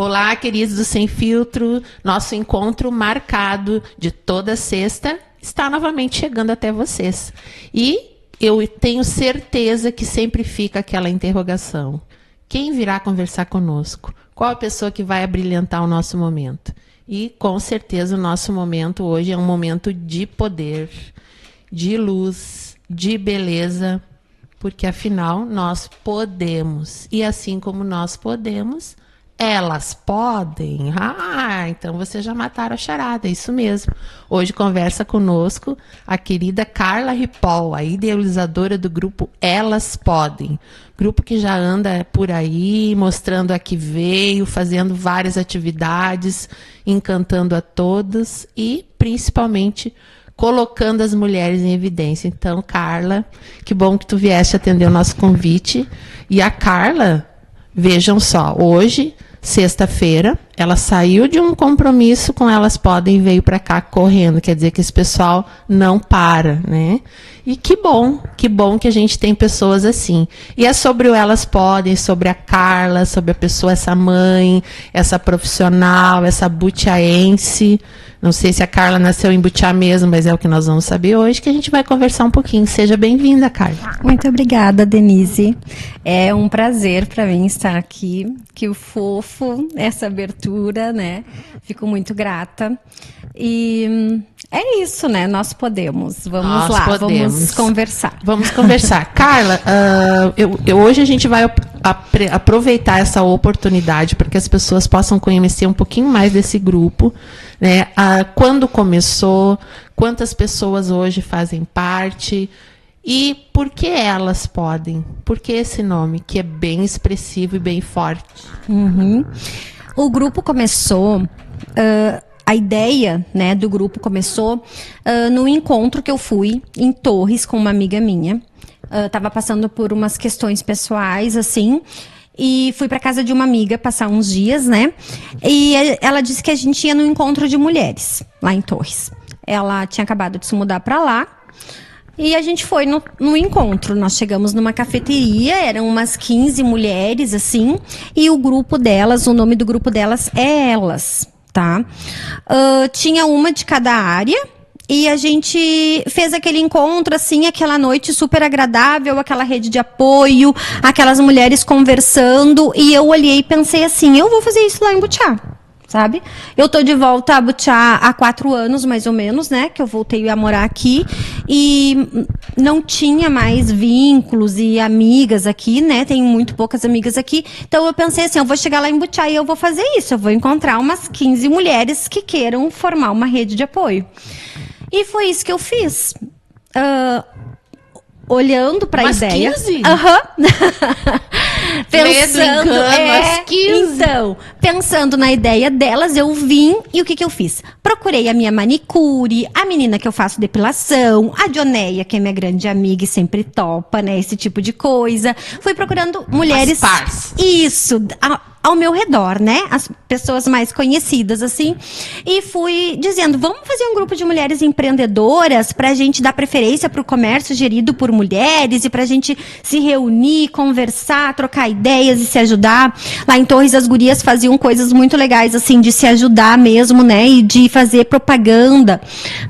Olá, queridos do Sem Filtro. Nosso encontro marcado de toda sexta está novamente chegando até vocês. E eu tenho certeza que sempre fica aquela interrogação. Quem virá conversar conosco? Qual a pessoa que vai abrilhantar o nosso momento? E, com certeza, o nosso momento hoje é um momento de poder, de luz, de beleza, porque, afinal, nós podemos. E, assim como nós podemos, elas podem. Ah, então vocês já mataram a charada, é isso mesmo. Hoje conversa conosco a querida Carla Ripoll, a idealizadora do grupo Elas Podem. Grupo que já anda por aí, mostrando a que veio, fazendo várias atividades, encantando a todos e, principalmente, colocando as mulheres em evidência. Então, Carla, que bom que tu vieste atender o nosso convite. E a Carla, vejam só, hoje, sexta-feira, ela saiu de um compromisso com Elas Podem e veio para cá correndo. Quer dizer que esse pessoal não para, né? E que bom que a gente tem pessoas assim. E é sobre o Elas Podem, sobre a Carla, sobre a pessoa, essa mãe, essa profissional, essa butiaense. Não sei se a Carla nasceu em Butiá mesmo, mas é o que nós vamos saber hoje, que a gente vai conversar um pouquinho. Seja bem-vinda, Carla. Muito obrigada, Denise. É um prazer para mim estar aqui. Que o fofo, essa abertura, né? Fico muito grata. E é isso, né? Nós podemos. Vamos lá, vamos conversar. Vamos conversar. Carla, hoje a gente vai aproveitar essa oportunidade para que as pessoas possam conhecer um pouquinho mais desse grupo, né? Quando começou, quantas pessoas hoje fazem parte e por que Elas Podem? Por que esse nome, que é bem expressivo e bem forte? Uhum. O grupo começou... A ideia, né, do grupo começou num encontro que eu fui em Torres com uma amiga minha. Tava passando por umas questões pessoais, assim, e fui para casa de uma amiga passar uns dias, né? E ela disse que a gente ia num encontro de mulheres lá em Torres. Ela tinha acabado de se mudar para lá. E a gente foi no encontro. Nós chegamos numa cafeteria, eram umas 15 mulheres, assim, e o grupo delas, o nome do grupo delas é Elas. Tá? Tinha uma de cada área e a gente fez aquele encontro, assim, aquela noite super agradável, aquela rede de apoio, aquelas mulheres conversando, e eu olhei e pensei assim, eu vou fazer isso lá em Butiá, sabe? Eu tô de volta a Butiá há 4 anos, mais ou menos, né? Que eu voltei a morar aqui e não tinha mais vínculos e amigas aqui, né? Tenho muito poucas amigas aqui. Então eu pensei assim, eu vou chegar lá em Butiá e eu vou fazer isso. Eu vou encontrar umas 15 mulheres que queiram formar uma rede de apoio. E foi isso que eu fiz. Olhando para a ideia. 15? Pensando, as 15. Então, pensando na ideia delas, eu vim e o que eu fiz? Procurei a minha manicure, a menina que eu faço depilação, a Dioneia, que é minha grande amiga e sempre topa, né, esse tipo de coisa. Fui procurando mulheres... Isso, ao meu redor, né? As pessoas mais conhecidas, assim. E fui dizendo, vamos fazer um grupo de mulheres empreendedoras pra gente dar preferência pro comércio gerido por mulheres e pra gente se reunir, conversar, trocar ideias e se ajudar. Lá em Torres, as gurias faziam coisas muito legais, assim, de se ajudar mesmo, né? E de fazer propaganda.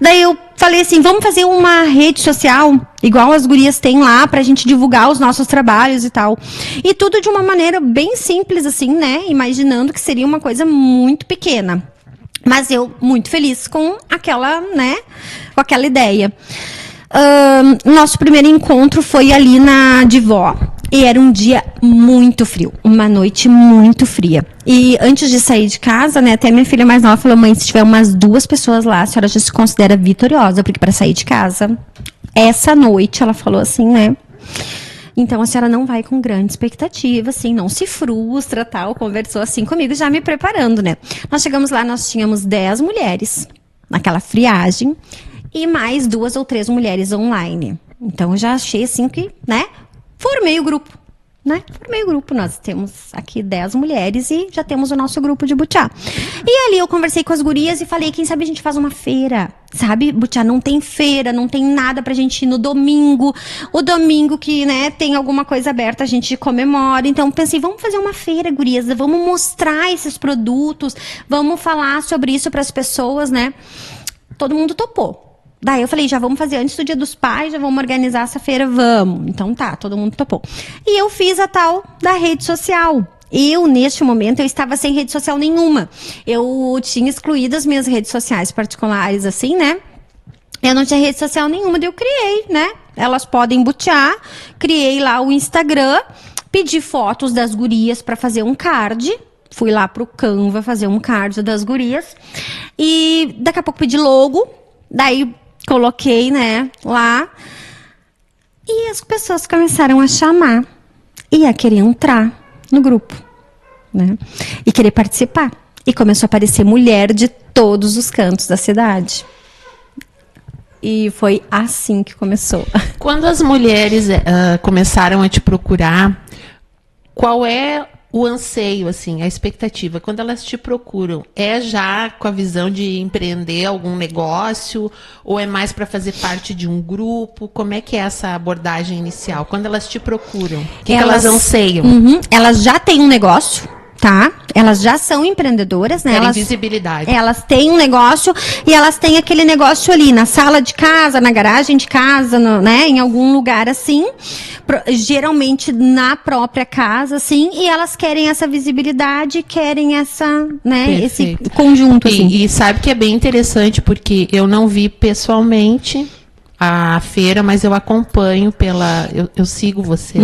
Daí eu falei assim, vamos fazer uma rede social, igual as gurias têm lá, pra gente divulgar os nossos trabalhos e tal. E tudo de uma maneira bem simples, assim, né? Imaginando que seria uma coisa muito pequena. Mas eu muito feliz com aquela, né? Com aquela ideia. Nosso primeiro encontro foi ali na Divó. E era um dia muito frio, uma noite muito fria. E antes de sair de casa, né, até minha filha mais nova falou, mãe, se tiver umas 2 pessoas lá, a senhora já se considera vitoriosa, porque para sair de casa, essa noite, ela falou assim, né, então a senhora não vai com grande expectativa, assim, não se frustra, tal, conversou assim comigo, já me preparando, né. Nós chegamos lá, nós tínhamos 10 mulheres, naquela friagem, e mais 2 ou 3 mulheres online. Então eu já achei assim que, né, formei o grupo. né? Formei o grupo, nós temos aqui 10 mulheres e já temos o nosso grupo de butiá. E ali eu conversei com as gurias e falei, quem sabe a gente faz uma feira, sabe? Butiá não tem feira, não tem nada pra gente ir no domingo. O domingo que, né, tem alguma coisa aberta, a gente comemora. Então pensei, vamos fazer uma feira, gurias, vamos mostrar esses produtos, vamos falar sobre isso pras pessoas, né? Todo mundo topou. Daí eu falei, já vamos fazer antes do Dia dos Pais, já vamos organizar essa feira, vamos. Então tá, todo mundo topou. E eu fiz a tal da rede social. Eu, neste momento, eu estava sem rede social nenhuma. Eu tinha excluído as minhas redes sociais particulares, assim, né? Eu não tinha rede social nenhuma, daí eu criei, né? Elas podem butiar. Criei lá o Instagram, pedi fotos das gurias para fazer um card. Fui lá pro Canva fazer um card das gurias. E daqui a pouco pedi logo. Daí coloquei, né, lá. E as pessoas começaram a chamar. E a querer entrar no grupo, né? E querer participar. E começou a aparecer mulher de todos os cantos da cidade. E foi assim que começou. Quando as mulheres começaram a te procurar, qual é o anseio, assim, a expectativa? Quando elas te procuram, é já com a visão de empreender algum negócio? Ou é mais para fazer parte de um grupo? Como é que é essa abordagem inicial? Quando elas te procuram, o que elas anseiam? Elas já têm um negócio, tá? Elas já são empreendedoras, né? Elas, visibilidade. Elas têm um negócio e elas têm aquele negócio ali na sala de casa, na garagem de casa, né? Em algum lugar assim, geralmente na própria casa, assim, e elas querem essa visibilidade, querem essa, né? Esse conjunto, assim. E sabe que é bem interessante porque eu não vi pessoalmente a feira, mas eu acompanho eu sigo vocês.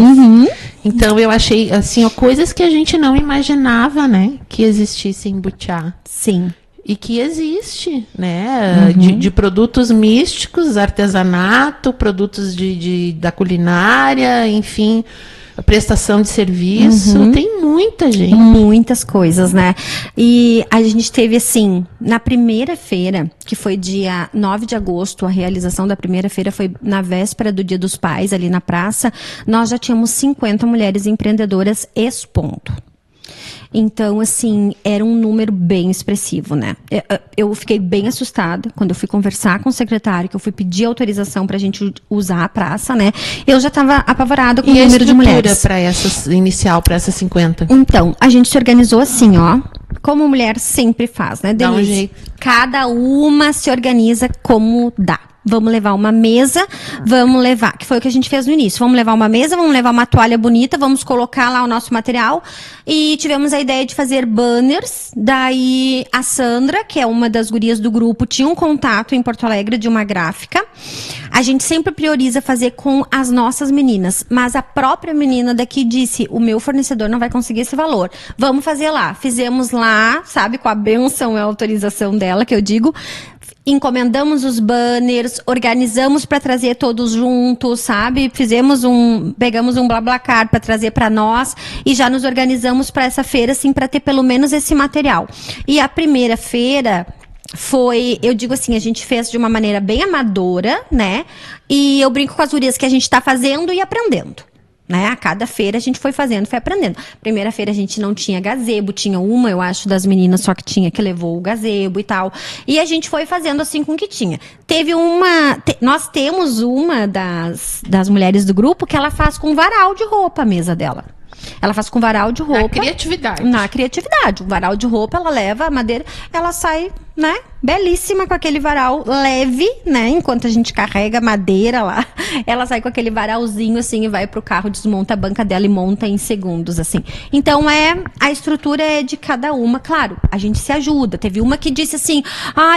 Então eu achei, assim, ó, coisas que a gente não imaginava, né, que existissem em butiá. Sim. E que existe, né, de produtos místicos, artesanato, produtos da culinária, enfim, a prestação de serviço, tem muita gente. Muitas coisas, né? E a gente teve, assim, na primeira feira, que foi dia 9 de agosto, a realização da primeira feira foi na véspera do Dia dos Pais, ali na praça, nós já tínhamos 50 mulheres empreendedoras expondo. Então, assim, era um número bem expressivo, né? Eu fiquei bem assustada quando eu fui conversar com o secretário, que eu fui pedir autorização pra gente usar a praça, né? Eu já estava apavorada com o número de mulheres. E a estrutura inicial para essas 50? Então, a gente se organizou assim, ó. Como mulher sempre faz, né, Denise? Dá um jeito. Cada uma se organiza como dá. Vamos levar uma mesa, vamos levar, que foi o que a gente fez no início. Vamos levar uma mesa, vamos levar uma toalha bonita, vamos colocar lá o nosso material. E tivemos a ideia de fazer banners. Daí a Sandra, que é uma das gurias do grupo, tinha um contato em Porto Alegre de uma gráfica. A gente sempre prioriza fazer com as nossas meninas. Mas a própria menina daqui disse, o meu fornecedor não vai conseguir esse valor. Vamos fazer lá. Fizemos lá, sabe, com a bênção e a autorização dela, que eu digo. Encomendamos os banners, organizamos para trazer todos juntos, sabe? Pegamos um BlaBlaCar para trazer para nós e já nos organizamos para essa feira, assim, para ter pelo menos esse material. E a primeira feira foi, eu digo assim, a gente fez de uma maneira bem amadora, né? E eu brinco com as gurias que a gente está fazendo e aprendendo. Né? A cada feira a gente foi fazendo, foi aprendendo. Primeira feira a gente não tinha gazebo, tinha uma, eu acho, das meninas só que levou o gazebo e tal. E a gente foi fazendo assim com o que tinha. Teve nós temos uma das mulheres do grupo que ela faz com varal de roupa a mesa dela. Ela faz com varal de roupa. Na criatividade. Um varal de roupa, ela leva a madeira, ela sai, né? Belíssima com aquele varal leve, né? Enquanto a gente carrega a madeira lá, ela sai com aquele varalzinho assim e vai pro carro, desmonta a banca dela e monta em segundos, assim. Então a estrutura é de cada uma, claro, a gente se ajuda. Teve uma que disse assim,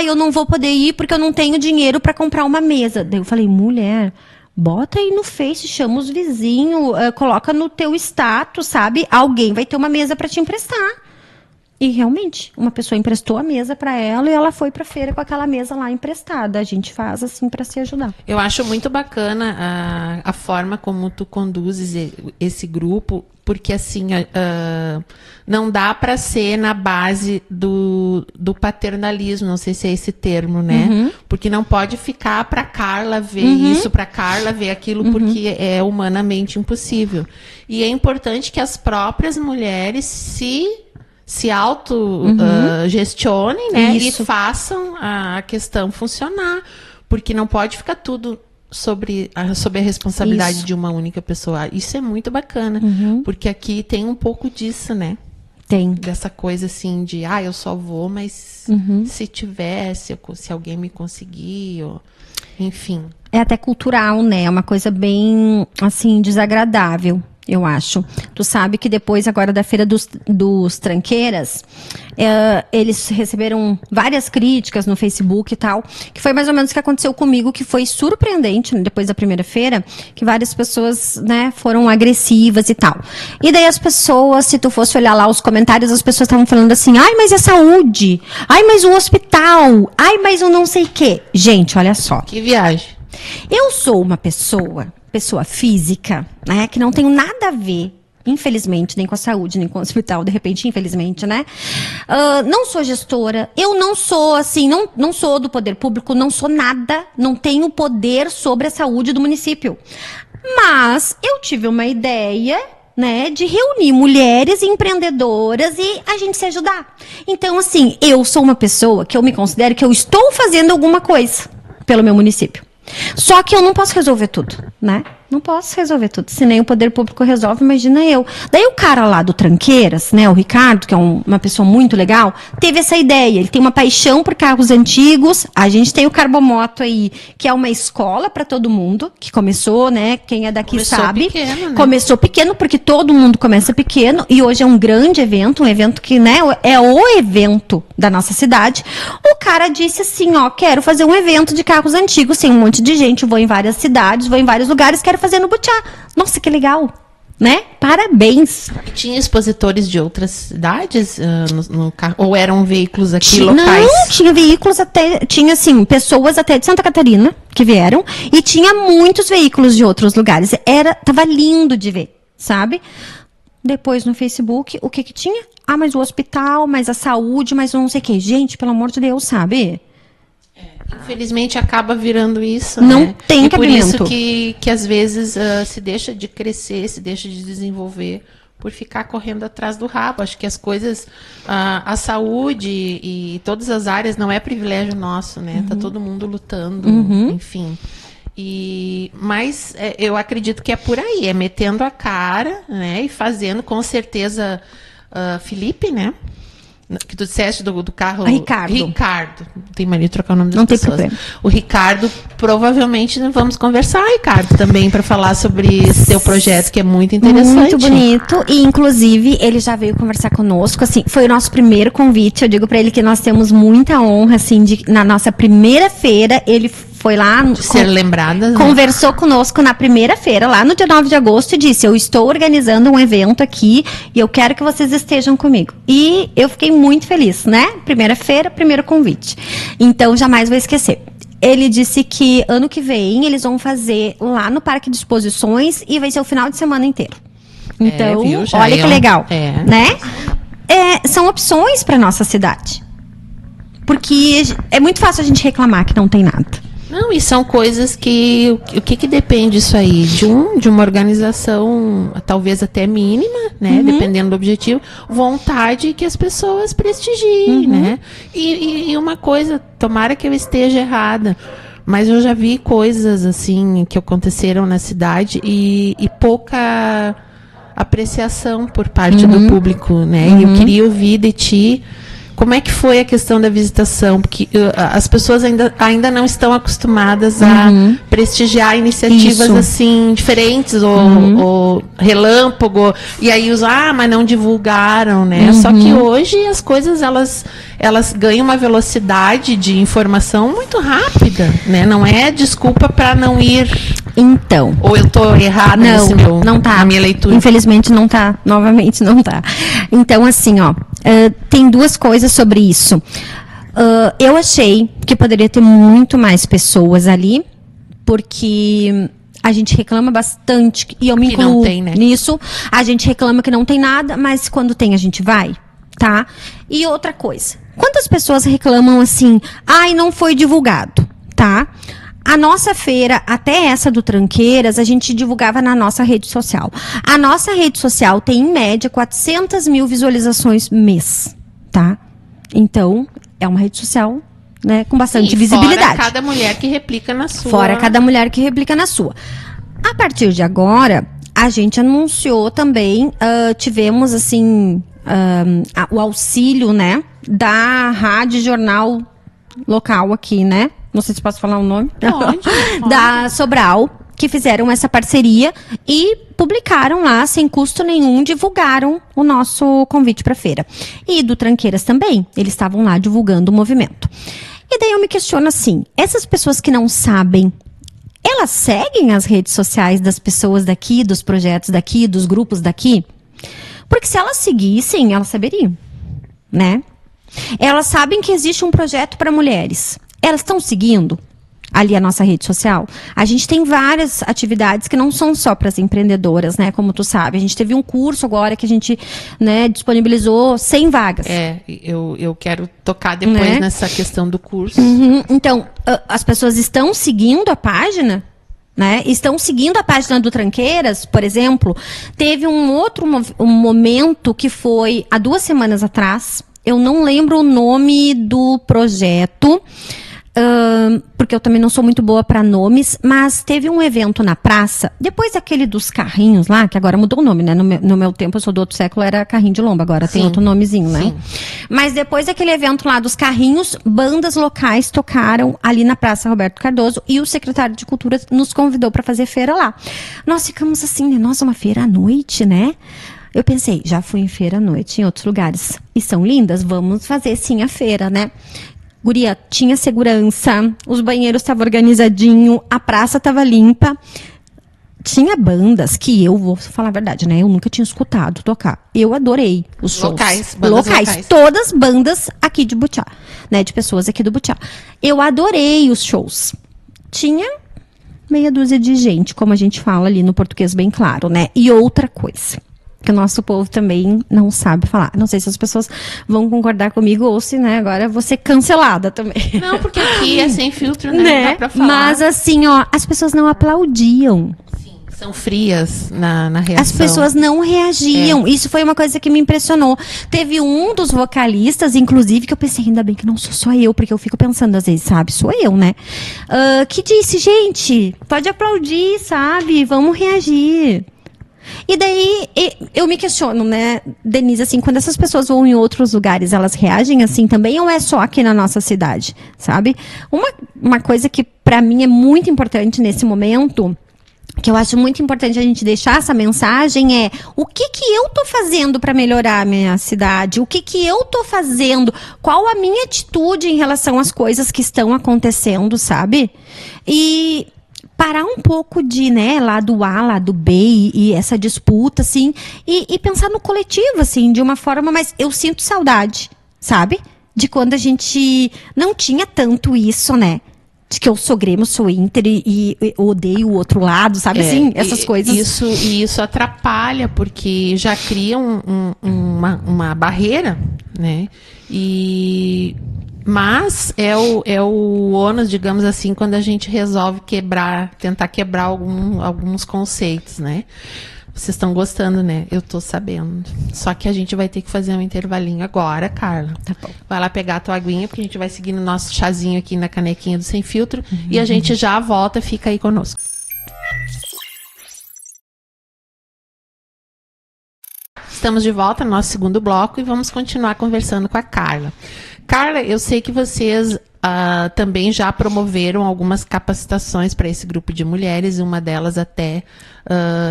eu não vou poder ir porque eu não tenho dinheiro para comprar uma mesa. Daí eu falei, mulher, bota aí no Face, chama os vizinhos, coloca no teu status, sabe? Alguém vai ter uma mesa para te emprestar. E realmente, uma pessoa emprestou a mesa para ela e ela foi para feira com aquela mesa lá emprestada. A gente faz assim para se ajudar. Eu acho muito bacana a forma como tu conduzes esse grupo, porque assim, não dá para ser na base do paternalismo, não sei se é esse termo, né? Porque não pode ficar para Carla ver isso, para Carla ver aquilo, porque é humanamente impossível. E é importante que as próprias mulheres se auto-gestionem, né? Isso. E façam a questão funcionar. Porque não pode ficar tudo sobre a responsabilidade Isso. de uma única pessoa. Isso é muito bacana. Porque aqui tem um pouco disso, né? Tem. Dessa coisa assim de, eu só vou, mas se tivesse, se alguém me conseguir, enfim. É até cultural, né? É uma coisa bem, assim, desagradável, eu acho. Tu sabe que depois, agora da Feira dos Tranqueiras, eles receberam várias críticas no Facebook e tal, que foi mais ou menos o que aconteceu comigo, que foi surpreendente, né, depois da primeira feira, que várias pessoas, né, foram agressivas e tal. E daí as pessoas, se tu fosse olhar lá os comentários, as pessoas estavam falando assim, mas a saúde, mas o hospital, mas o não sei o quê. Gente, olha só. Que viagem. Eu sou uma pessoa física, né, que não tenho nada a ver, infelizmente, nem com a saúde, nem com o hospital, de repente, infelizmente, né? Não sou gestora, eu não sou, assim, não sou do poder público, não sou nada, não tenho poder sobre a saúde do município. Mas eu tive uma ideia, né, de reunir mulheres empreendedoras e a gente se ajudar. Então, assim, eu sou uma pessoa que eu me considero que eu estou fazendo alguma coisa pelo meu município. Só que eu não posso resolver tudo, né? Não posso resolver tudo. Se nem o poder público resolve, imagina eu. Daí o cara lá do Tranqueiras, né, o Ricardo, que é uma pessoa muito legal, teve essa ideia. Ele tem uma paixão por carros antigos. A gente tem o Carbomoto aí, que é uma escola para todo mundo, que começou, né? Quem é daqui sabe. Pequeno, né? Começou pequeno, porque todo mundo começa pequeno. E hoje é um grande evento, um evento que, né, é o evento da nossa cidade. O cara disse assim, quero fazer um evento de carros antigos, tem um monte de gente, vou em várias cidades, vou em vários lugares, quero fazer no Butiá. Nossa, que legal, né? Parabéns. E tinha expositores de outras cidades no carro? Ou eram veículos aqui locais? Não, tinha veículos até, tinha assim, pessoas até de Santa Catarina que vieram e tinha muitos veículos de outros lugares. Tava lindo de ver, sabe? Depois no Facebook, o que tinha? Mas o hospital, mas a saúde, mas não sei o quê. Gente, pelo amor de Deus, sabe? Infelizmente acaba virando isso, não né? Tem e cabimento. por isso que às vezes se deixa de crescer, se deixa de desenvolver por ficar correndo atrás do rabo. Acho que as coisas, a saúde e todas as áreas não é privilégio nosso, né? Tá todo mundo lutando, enfim. Mas eu acredito que é por aí, é metendo a cara, né? E fazendo, com certeza, Felipe, né? Que tu disseste do carro... Ricardo. Tem mania de trocar o nome das pessoas. Não tem problema. O Ricardo, provavelmente, vamos conversar, Ricardo, também, para falar sobre esse teu projeto, que é muito interessante. Muito bonito. E, inclusive, ele já veio conversar conosco. Assim, foi o nosso primeiro convite. Eu digo para ele que nós temos muita honra, assim, na nossa primeira feira, ele foi lá... De ser lembrada, né? Conversou conosco na primeira feira, lá no dia 9 de agosto, e disse, eu estou organizando um evento aqui e eu quero que vocês estejam comigo. E eu fiquei muito feliz, né? Primeira feira, primeiro convite. Então, jamais vou esquecer. Ele disse que ano que vem eles vão fazer lá no Parque de Exposições e vai ser o final de semana inteiro. Então, olha que legal, né? São opções para nossa cidade. Porque é muito fácil a gente reclamar que não tem nada. Não, e são coisas que... O que depende disso aí? De uma organização, talvez até mínima, né? Dependendo do objetivo. Vontade que as pessoas prestigiem, né? E uma coisa, tomara que eu esteja errada, mas eu já vi coisas, assim, que aconteceram na cidade e pouca apreciação por parte do público, né? E eu queria ouvir de ti... Como é que foi a questão da visitação? Porque as pessoas ainda não estão acostumadas a prestigiar iniciativas assim diferentes, ou relâmpago, e aí mas não divulgaram, né? Só que hoje as coisas elas ganham uma velocidade de informação muito rápida, né? Não é desculpa para não ir. Então. Ou eu estou errada não tá. na minha leitura? Infelizmente não tá. Novamente não tá. Então, assim, tem duas coisas sobre isso. Eu achei que poderia ter muito mais pessoas ali, porque a gente reclama bastante, e eu me incluo não tem, né? nisso. A gente reclama que não tem nada, mas quando tem a gente vai, tá? E outra coisa, quantas pessoas reclamam assim, ai, não foi divulgado, tá? A nossa feira, até essa do Tranqueiras, a gente divulgava na nossa rede social. A nossa rede social tem, em média, 400 mil visualizações mês, tá? Então, é uma rede social, né, com bastante visibilidade. Fora cada mulher que replica na sua. Fora cada mulher que replica na sua. A partir de agora, a gente anunciou também, tivemos, assim, o auxílio, né, da rádio jornal local aqui, né? Não sei se posso falar o nome. Pode. Da Sobral, que fizeram essa parceria e publicaram lá, sem custo nenhum, divulgaram o nosso convite para a feira. E do Tranqueiras também, eles estavam lá divulgando o movimento. E daí eu me questiono assim, essas pessoas que não sabem, elas seguem as redes sociais das pessoas daqui, dos projetos daqui, dos grupos daqui? Porque se elas seguissem, elas saberiam, né? Elas sabem que existe um projeto para mulheres. Elas estão seguindo ali a nossa rede social? A gente tem várias atividades que não são só para as empreendedoras, né? Como tu sabe. A gente teve um curso agora que a gente, né, disponibilizou 100 vagas. Eu quero tocar depois, né, nessa questão do curso. Então, as pessoas estão seguindo a página, né? Estão seguindo a página do Tranqueiras, por exemplo. Teve um outro momento que foi há 2 semanas atrás. Eu não lembro o nome do projeto, porque eu também não sou muito boa para nomes, mas teve um evento na praça, depois daquele dos carrinhos lá, que agora mudou o nome, né? No meu tempo, eu sou do outro século, era carrinho de lomba, agora tem outro nomezinho, né? Sim. Mas depois daquele evento lá dos carrinhos, bandas locais tocaram ali na Praça Roberto Cardoso e o secretário de Cultura nos convidou para fazer feira lá. Nós ficamos assim, nossa, uma feira à noite, né? Eu pensei, já fui em feira à noite em outros lugares e são lindas, vamos fazer sim a feira, né? Guria, tinha segurança, os banheiros estavam organizadinho, a praça estava limpa. Tinha bandas que eu vou falar a verdade, né? Eu nunca tinha escutado tocar. Eu adorei os shows. Locais. Todas bandas aqui de Butiá, né? De pessoas aqui do Butiá. Eu adorei os shows. Tinha meia dúzia de gente, como a gente fala ali no português bem claro, né? E outra coisa que o nosso povo também não sabe falar. Não sei se as pessoas vão concordar comigo ou se, né, agora eu vou ser cancelada também. Não, porque aqui é sem filtro, né? Dá pra falar. Mas assim, ó, as pessoas não aplaudiam. Sim, são frias na reação. As pessoas não reagiam. Isso foi uma coisa que me impressionou. Teve um dos vocalistas, inclusive, que eu pensei, ainda bem que não sou só eu, porque eu fico pensando às vezes, sabe, sou eu, né? Que disse, gente, pode aplaudir, sabe? Vamos reagir. E daí, eu me questiono, né, Denise, assim, quando essas pessoas vão em outros lugares, elas reagem assim também ou é só aqui na nossa cidade, sabe? Uma coisa que para mim é muito importante nesse momento, que eu acho muito importante a gente deixar essa mensagem é o que eu tô fazendo para melhorar a minha cidade? O que eu tô fazendo? Qual a minha atitude em relação às coisas que estão acontecendo, sabe? E parar um pouco de, né, lado A, lado B e essa disputa, assim, e pensar no coletivo, assim, de uma forma, mas eu sinto saudade, sabe? De quando a gente não tinha tanto isso, né? De que eu sou Grêmio, sou Inter e odeio o outro lado, sabe? Assim, essas coisas. Isso atrapalha, porque já cria uma barreira, né? Mas é o ônus, digamos assim, quando a gente resolve tentar quebrar alguns conceitos, né? Vocês estão gostando, né? Eu tô sabendo. Só que a gente vai ter que fazer um intervalinho agora, Carla. Tá bom. Vai lá pegar a tua aguinha, porque a gente vai seguir no nosso chazinho aqui na canequinha do Sem Filtro. E a gente já volta, fica aí conosco. Estamos de volta no nosso segundo bloco e vamos continuar conversando com a Carla. Carla, eu sei que vocês também já promoveram algumas capacitações para esse grupo de mulheres, e uma delas até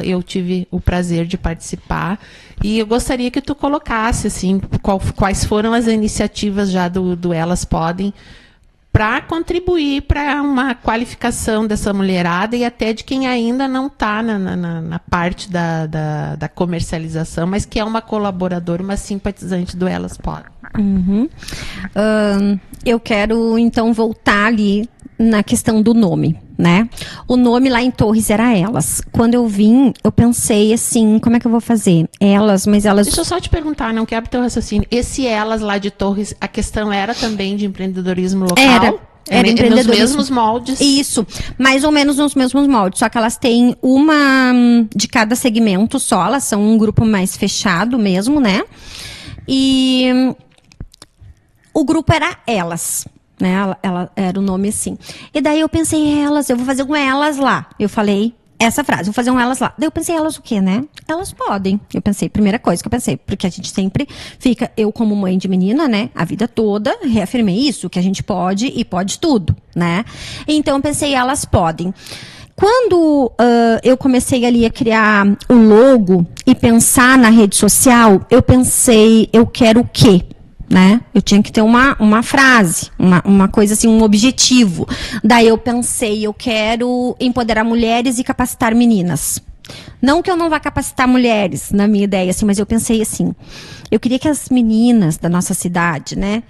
eu tive o prazer de participar. E eu gostaria que tu colocasse assim, quais foram as iniciativas já do Elas Podem para contribuir para uma qualificação dessa mulherada e até de quem ainda não está na parte da comercialização, mas que é uma colaboradora, uma simpatizante do Elas Podem. Uhum. Eu quero, então, voltar ali na questão do nome, né? O nome lá em Torres era Elas. Quando eu vim, eu pensei assim, como é que eu vou fazer? Elas, mas elas... Deixa eu só te perguntar, não quebra teu raciocínio. Esse Elas lá de Torres, a questão era também de empreendedorismo local? Era empreendedorismo. Nos mesmos moldes? Isso, mais ou menos nos mesmos moldes, só que elas têm uma de cada segmento só, elas são um grupo mais fechado mesmo, né? E o grupo era Elas, né? Ela era o nome assim. E daí eu pensei, Elas, eu vou fazer um Elas lá. Eu falei essa frase, vou fazer um Elas lá. Daí eu pensei, Elas o quê, né? Elas podem. Eu pensei, primeira coisa que eu pensei, porque a gente sempre fica, eu como mãe de menina, né? A vida toda, reafirmei isso, que a gente pode e pode tudo, né? Então eu pensei, Elas podem. Quando eu comecei ali a criar o logo e pensar na rede social, eu pensei, eu quero o quê? Né? Eu tinha que ter uma frase, uma coisa assim, um objetivo. Daí eu pensei, eu quero empoderar mulheres e capacitar meninas. Não que eu não vá capacitar mulheres, na minha ideia, assim, mas eu pensei assim, eu queria que as meninas da nossa cidade, né?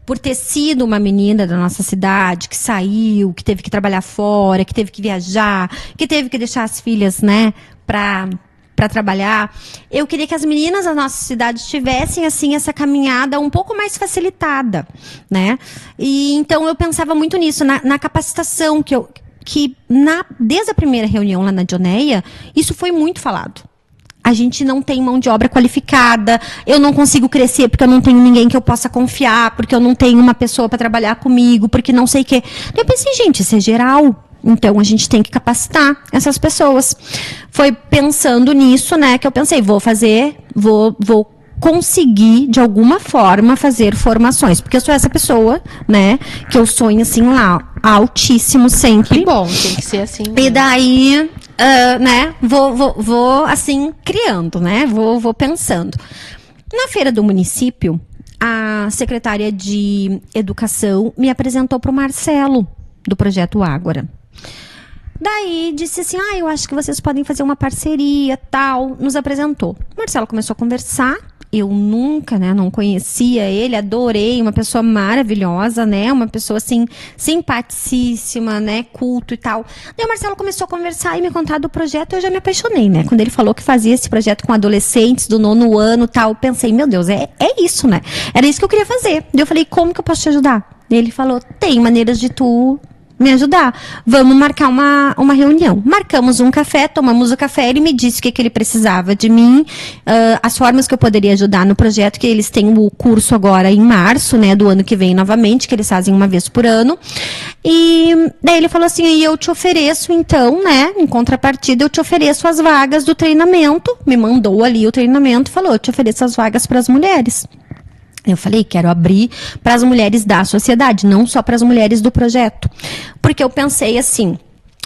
Por ter sido uma menina da nossa cidade, que saiu, que teve que trabalhar fora, que teve que viajar, que teve que deixar as filhas, né, para trabalhar, eu queria que as meninas da nossa cidade tivessem, assim, essa caminhada um pouco mais facilitada, né? E então eu pensava muito nisso, na capacitação, desde a primeira reunião lá na Dioneia, isso foi muito falado. A gente não tem mão de obra qualificada, eu não consigo crescer porque eu não tenho ninguém que eu possa confiar, porque eu não tenho uma pessoa para trabalhar comigo, porque não sei o quê. Eu pensei, gente, isso é geral. Então, a gente tem que capacitar essas pessoas. Foi pensando nisso, né, que eu pensei, vou conseguir, de alguma forma, fazer formações. Porque eu sou essa pessoa, né, que eu sonho, assim, lá, altíssimo sempre. Que bom, tem que ser assim. E daí, né, vou, assim, criando, né, vou pensando. Na feira do município, a secretária de Educação me apresentou para o Marcelo, do Projeto Ágora. Daí disse assim, eu acho que vocês podem fazer uma parceria, tal, nos apresentou. O Marcelo começou a conversar, eu nunca, né, não conhecia ele, adorei, uma pessoa maravilhosa, né, uma pessoa, assim, simpaticíssima, né, culto e tal. Daí o Marcelo começou a conversar e me contar do projeto, eu já me apaixonei, né, quando ele falou que fazia esse projeto com adolescentes do 9º ano e tal, eu pensei, meu Deus, é isso, né, era isso que eu queria fazer. Daí eu falei, como que eu posso te ajudar? Daí ele falou, tem maneiras de tu me ajudar. Vamos marcar uma reunião. Marcamos um café, tomamos o café, ele me disse o que ele precisava de mim, as formas que eu poderia ajudar no projeto, que eles têm o curso agora em março, né, do ano que vem novamente, que eles fazem uma vez por ano. E daí ele falou assim, e eu te ofereço então, né, em contrapartida, eu te ofereço as vagas do treinamento, me mandou ali o treinamento, falou, eu te ofereço as vagas para as mulheres. Eu falei, quero abrir para as mulheres da sociedade, não só para as mulheres do projeto. Porque eu pensei assim,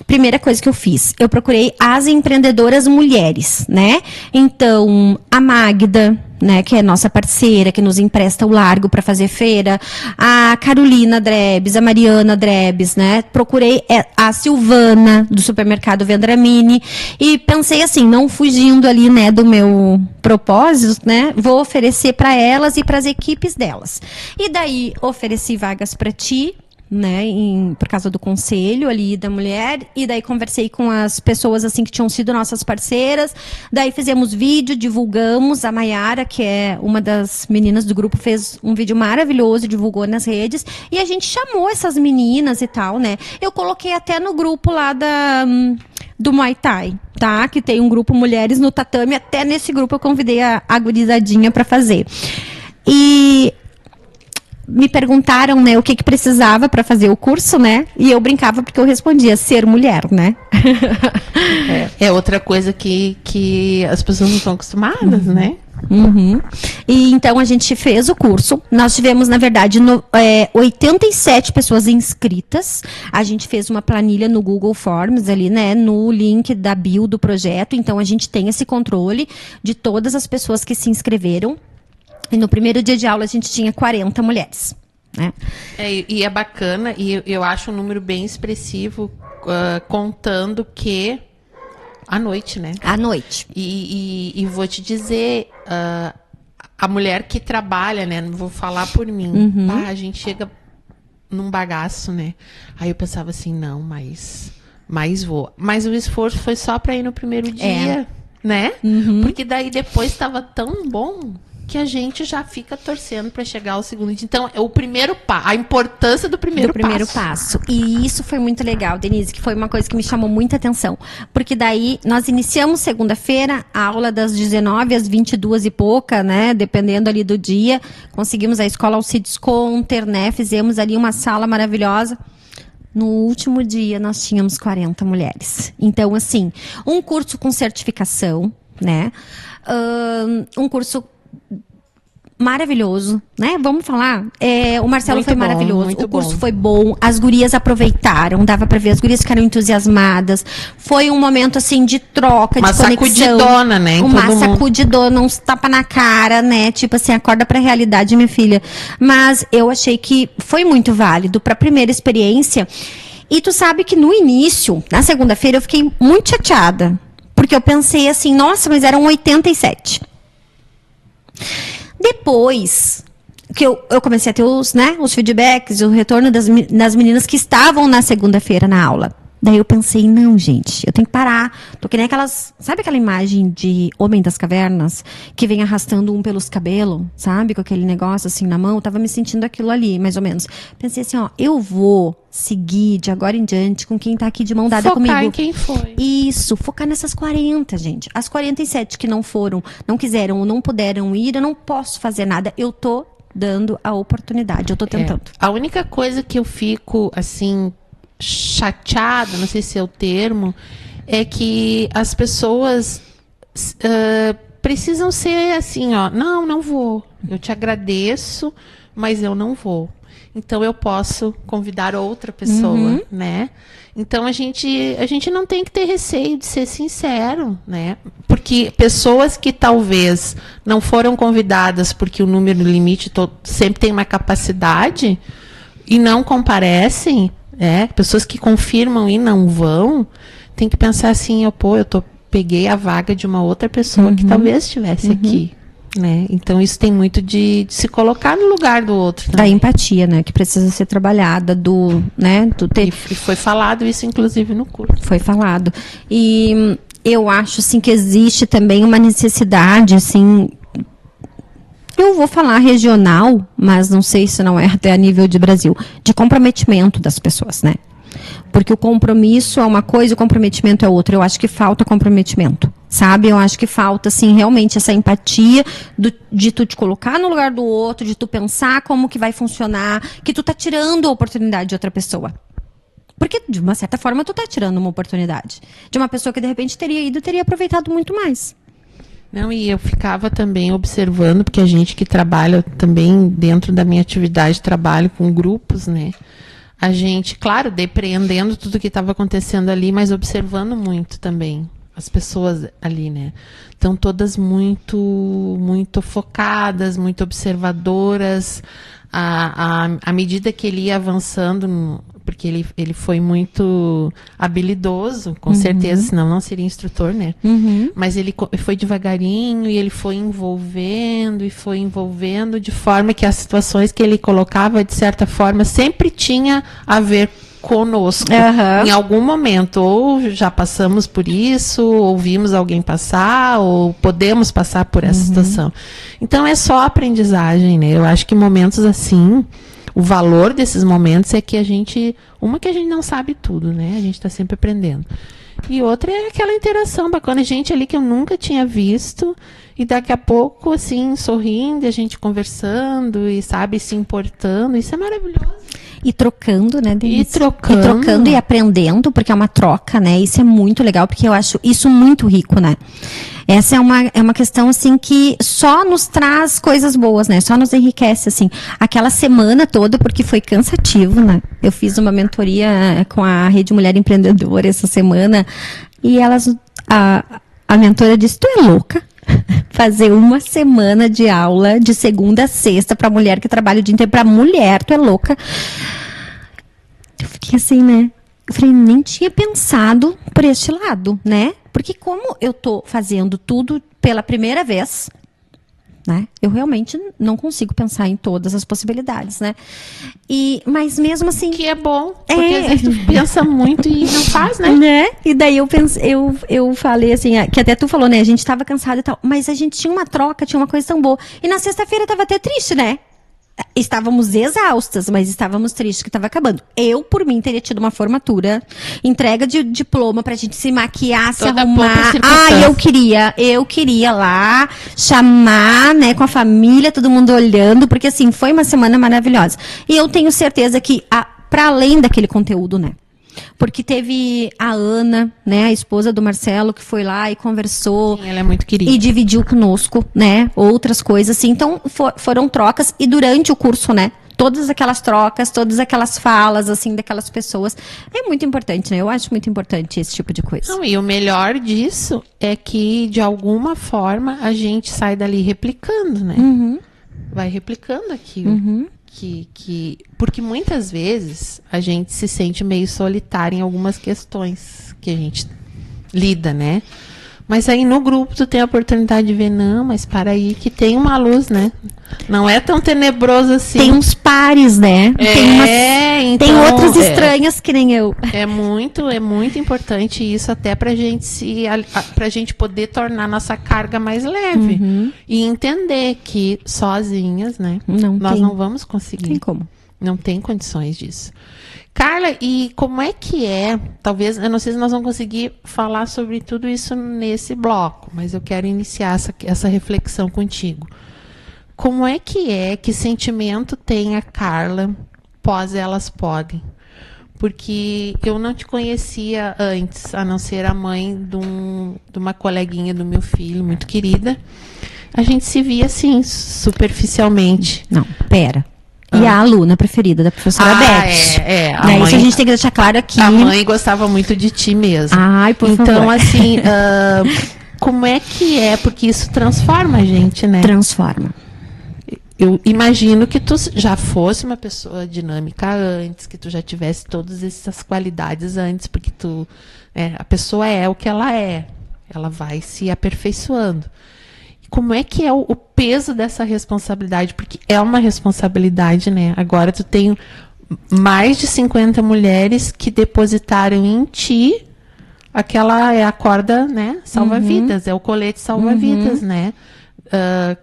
primeira coisa que eu fiz, eu procurei as empreendedoras mulheres, né? Então, a Magda, né, que é nossa parceira, que nos empresta o Largo para fazer feira, a Carolina Drebes, a Mariana Drebes, né? Procurei a Silvana, do supermercado Vendramini, e pensei assim, não fugindo ali, né, do meu propósito, né? Vou oferecer para elas e para as equipes delas. E daí, ofereci vagas para ti, né, por causa do conselho ali da mulher, e daí conversei com as pessoas assim que tinham sido nossas parceiras, daí fizemos vídeo, divulgamos, a Maiara, que é uma das meninas do grupo, fez um vídeo maravilhoso, divulgou nas redes, e a gente chamou essas meninas e tal, né, eu coloquei até no grupo lá do Muay Thai, tá, que tem um grupo Mulheres no Tatame, até nesse grupo eu convidei a gurizadinha para fazer. E me perguntaram, né, o que precisava para fazer o curso, né? E eu brincava porque eu respondia ser mulher, né? É outra coisa que as pessoas não estão acostumadas, né? Uhum. E então a gente fez o curso. Nós tivemos, na verdade, 87 pessoas inscritas. A gente fez uma planilha no Google Forms ali, né? No link da bio do projeto. Então a gente tem esse controle de todas as pessoas que se inscreveram. E no primeiro dia de aula a gente tinha 40 mulheres. né? E é bacana, e eu acho um número bem expressivo, contando que à noite, né? À noite. E vou te dizer, a mulher que trabalha, né? Não vou falar por mim. A gente chega num bagaço, né? Aí eu pensava assim, não, mas vou. Mas o esforço foi só para ir no primeiro dia, né? Porque daí depois estava tão bom que a gente já fica torcendo para chegar ao segundo dia. Então, é o primeiro passo, a importância do primeiro passo. E isso foi muito legal, Denise, que foi uma coisa que me chamou muita atenção. Porque daí, nós iniciamos segunda-feira, a aula das 19 às 22 e pouca, né? Dependendo ali do dia. Conseguimos a escola Alcides Conter, né? Fizemos ali uma sala maravilhosa. No último dia, nós tínhamos 40 mulheres. Então, assim, um curso com certificação, né? Um curso maravilhoso, né? Vamos falar. O Marcelo muito foi bom, maravilhoso. O curso foi bom. As gurias aproveitaram. Dava pra ver. As gurias ficaram entusiasmadas. Foi um momento, assim, de troca, uma de conexão. Sacudidona, né? Uma sacudidona, uns tapa na cara, né? Tipo assim, acorda pra realidade, minha filha. Mas eu achei que foi muito válido pra primeira experiência. E tu sabe que no início, na segunda-feira, eu fiquei muito chateada. Porque eu pensei assim, nossa, mas eram 87. Depois que eu comecei a ter os feedbacks, o retorno das meninas que estavam na segunda-feira na aula. Daí eu pensei, não, gente, eu tenho que parar. Tô que nem aquelas... Sabe aquela imagem de Homem das Cavernas? Que vem arrastando um pelos cabelos, sabe? Com aquele negócio assim na mão. Eu tava me sentindo aquilo ali, mais ou menos. Pensei assim, eu vou seguir de agora em diante com quem tá aqui de mão dada comigo. Focar em quem foi. Isso, focar nessas 40, gente. As 47 que não foram, não quiseram ou não puderam ir, eu não posso fazer nada. Eu tô dando a oportunidade, eu tô tentando. A única coisa que eu fico, assim... chateada, não sei se é o termo, é que as pessoas precisam ser assim, não vou, eu te agradeço, mas eu não vou. Então eu posso convidar outra pessoa, né? Então a gente não tem que ter receio de ser sincero, né? Porque pessoas que talvez não foram convidadas porque o número limite sempre tem uma capacidade e não comparecem, pessoas que confirmam e não vão, tem que pensar assim, peguei a vaga de uma outra pessoa que talvez estivesse aqui, né? Então isso tem muito de se colocar no lugar do outro. Da empatia, né? Que precisa ser trabalhada, E foi falado isso, inclusive, no curso. Foi falado. E eu acho, assim, que existe também uma necessidade, assim... Eu vou falar regional, mas não sei se não é até a nível de Brasil, de comprometimento das pessoas, né? Porque o compromisso é uma coisa e o comprometimento é outra. Eu acho que falta comprometimento, sabe? Eu acho que falta, assim, realmente essa empatia de tu te colocar no lugar do outro, de tu pensar como que vai funcionar, que tu tá tirando a oportunidade de outra pessoa. Porque, de uma certa forma, tu tá tirando uma oportunidade de uma pessoa que, de repente, teria aproveitado muito mais. Não, e eu ficava também observando, porque a gente que trabalha também dentro da minha atividade de trabalho com grupos, né? A gente, claro, depreendendo tudo o que estava acontecendo ali, mas observando muito também as pessoas ali, né? Estão todas muito, muito focadas, muito observadoras. À medida que ele ia avançando, porque ele foi muito habilidoso, com certeza, senão não seria instrutor, né? Mas ele foi devagarinho e ele foi envolvendo de forma que as situações que ele colocava, de certa forma, sempre tinha a ver conosco. Em algum momento, ou já passamos por isso, ou vimos alguém passar, ou podemos passar por essa situação. Então, é só aprendizagem, né? Eu acho que momentos assim, o valor desses momentos é que a gente não sabe tudo, né? A gente está sempre aprendendo. E outra é aquela interação bacana, gente ali que eu nunca tinha visto, e daqui a pouco, assim, sorrindo, a gente conversando, e sabe, se importando, isso é maravilhoso. E trocando, né, Denise? E trocando e aprendendo, porque é uma troca, né? Isso é muito legal, porque eu acho isso muito rico, né? Essa é uma questão, assim, que só nos traz coisas boas, né? Só nos enriquece, assim. Aquela semana toda, porque foi cansativo, né? Eu fiz uma mentoria com a Rede Mulher Empreendedora essa semana, e elas... A mentora disse, tu é louca? Fazer uma semana de aula de segunda a sexta pra mulher que trabalha o dia inteiro. Pra mulher, tu é louca? Eu fiquei assim, né? Eu falei, nem tinha pensado por este lado, né? Porque como eu tô fazendo tudo pela primeira vez, né? Eu realmente não consigo pensar em todas as possibilidades, né? Mas mesmo assim... Que é bom, porque às vezes tu pensa muito e não faz, né? E daí eu falei assim, que até tu falou, né? A gente tava cansado e tal, mas a gente tinha uma troca, tinha uma coisa tão boa. E na sexta-feira tava até triste, né? Estávamos exaustas, mas estávamos tristes que estava acabando. Eu, por mim, teria tido uma formatura, entrega de diploma pra gente se maquiar, se arrumar. Eu queria lá chamar, né, com a família, todo mundo olhando, porque assim, foi uma semana maravilhosa. E eu tenho certeza que, para além daquele conteúdo, né? Porque teve a Ana, né, a esposa do Marcelo, que foi lá e conversou. Sim, ela é muito querida. E dividiu conosco, né, outras coisas, assim. Então, foram trocas. E durante o curso, né, todas aquelas trocas, todas aquelas falas, assim, daquelas pessoas. É muito importante, né? Eu acho muito importante esse tipo de coisa. Não, e o melhor disso é que, de alguma forma, a gente sai dali replicando, né? Uhum. Vai replicando aquilo. Uhum. Porque muitas vezes a gente se sente meio solitário em algumas questões que a gente lida, né? Mas aí no grupo tu tem a oportunidade de ver, não, mas para aí que tem uma luz, né? Não é tão tenebroso assim. Tem uns pares, né? Tem outras estranhas que nem eu. É muito importante isso até pra gente poder tornar nossa carga mais leve. Uhum. E entender que sozinhas, né? Nós não vamos conseguir. Tem como. Não tem condições disso. Carla, e como é que é? Talvez, eu não sei se nós vamos conseguir falar sobre tudo isso nesse bloco, mas eu quero iniciar essa reflexão contigo. Como é, que sentimento tem a Carla pós Elas Podem? Porque eu não te conhecia antes, a não ser a mãe de uma coleguinha do meu filho, muito querida. A gente se via assim, superficialmente. Não, pera. E a aluna preferida da professora Beth. Isso a gente tem que deixar claro aqui. A mãe gostava muito de ti mesmo. Ai, por favor. Então, assim, como é que é? Porque isso transforma a gente, né? Transforma. Eu imagino que tu já fosse uma pessoa dinâmica antes, que tu já tivesse todas essas qualidades antes, porque a pessoa é o que ela é. Ela vai se aperfeiçoando. Como é que é o peso dessa responsabilidade? Porque é uma responsabilidade, né? Agora tu tem mais de 50 mulheres que depositaram em ti a corda, né? Salva-vidas, é o colete salva-vidas, né?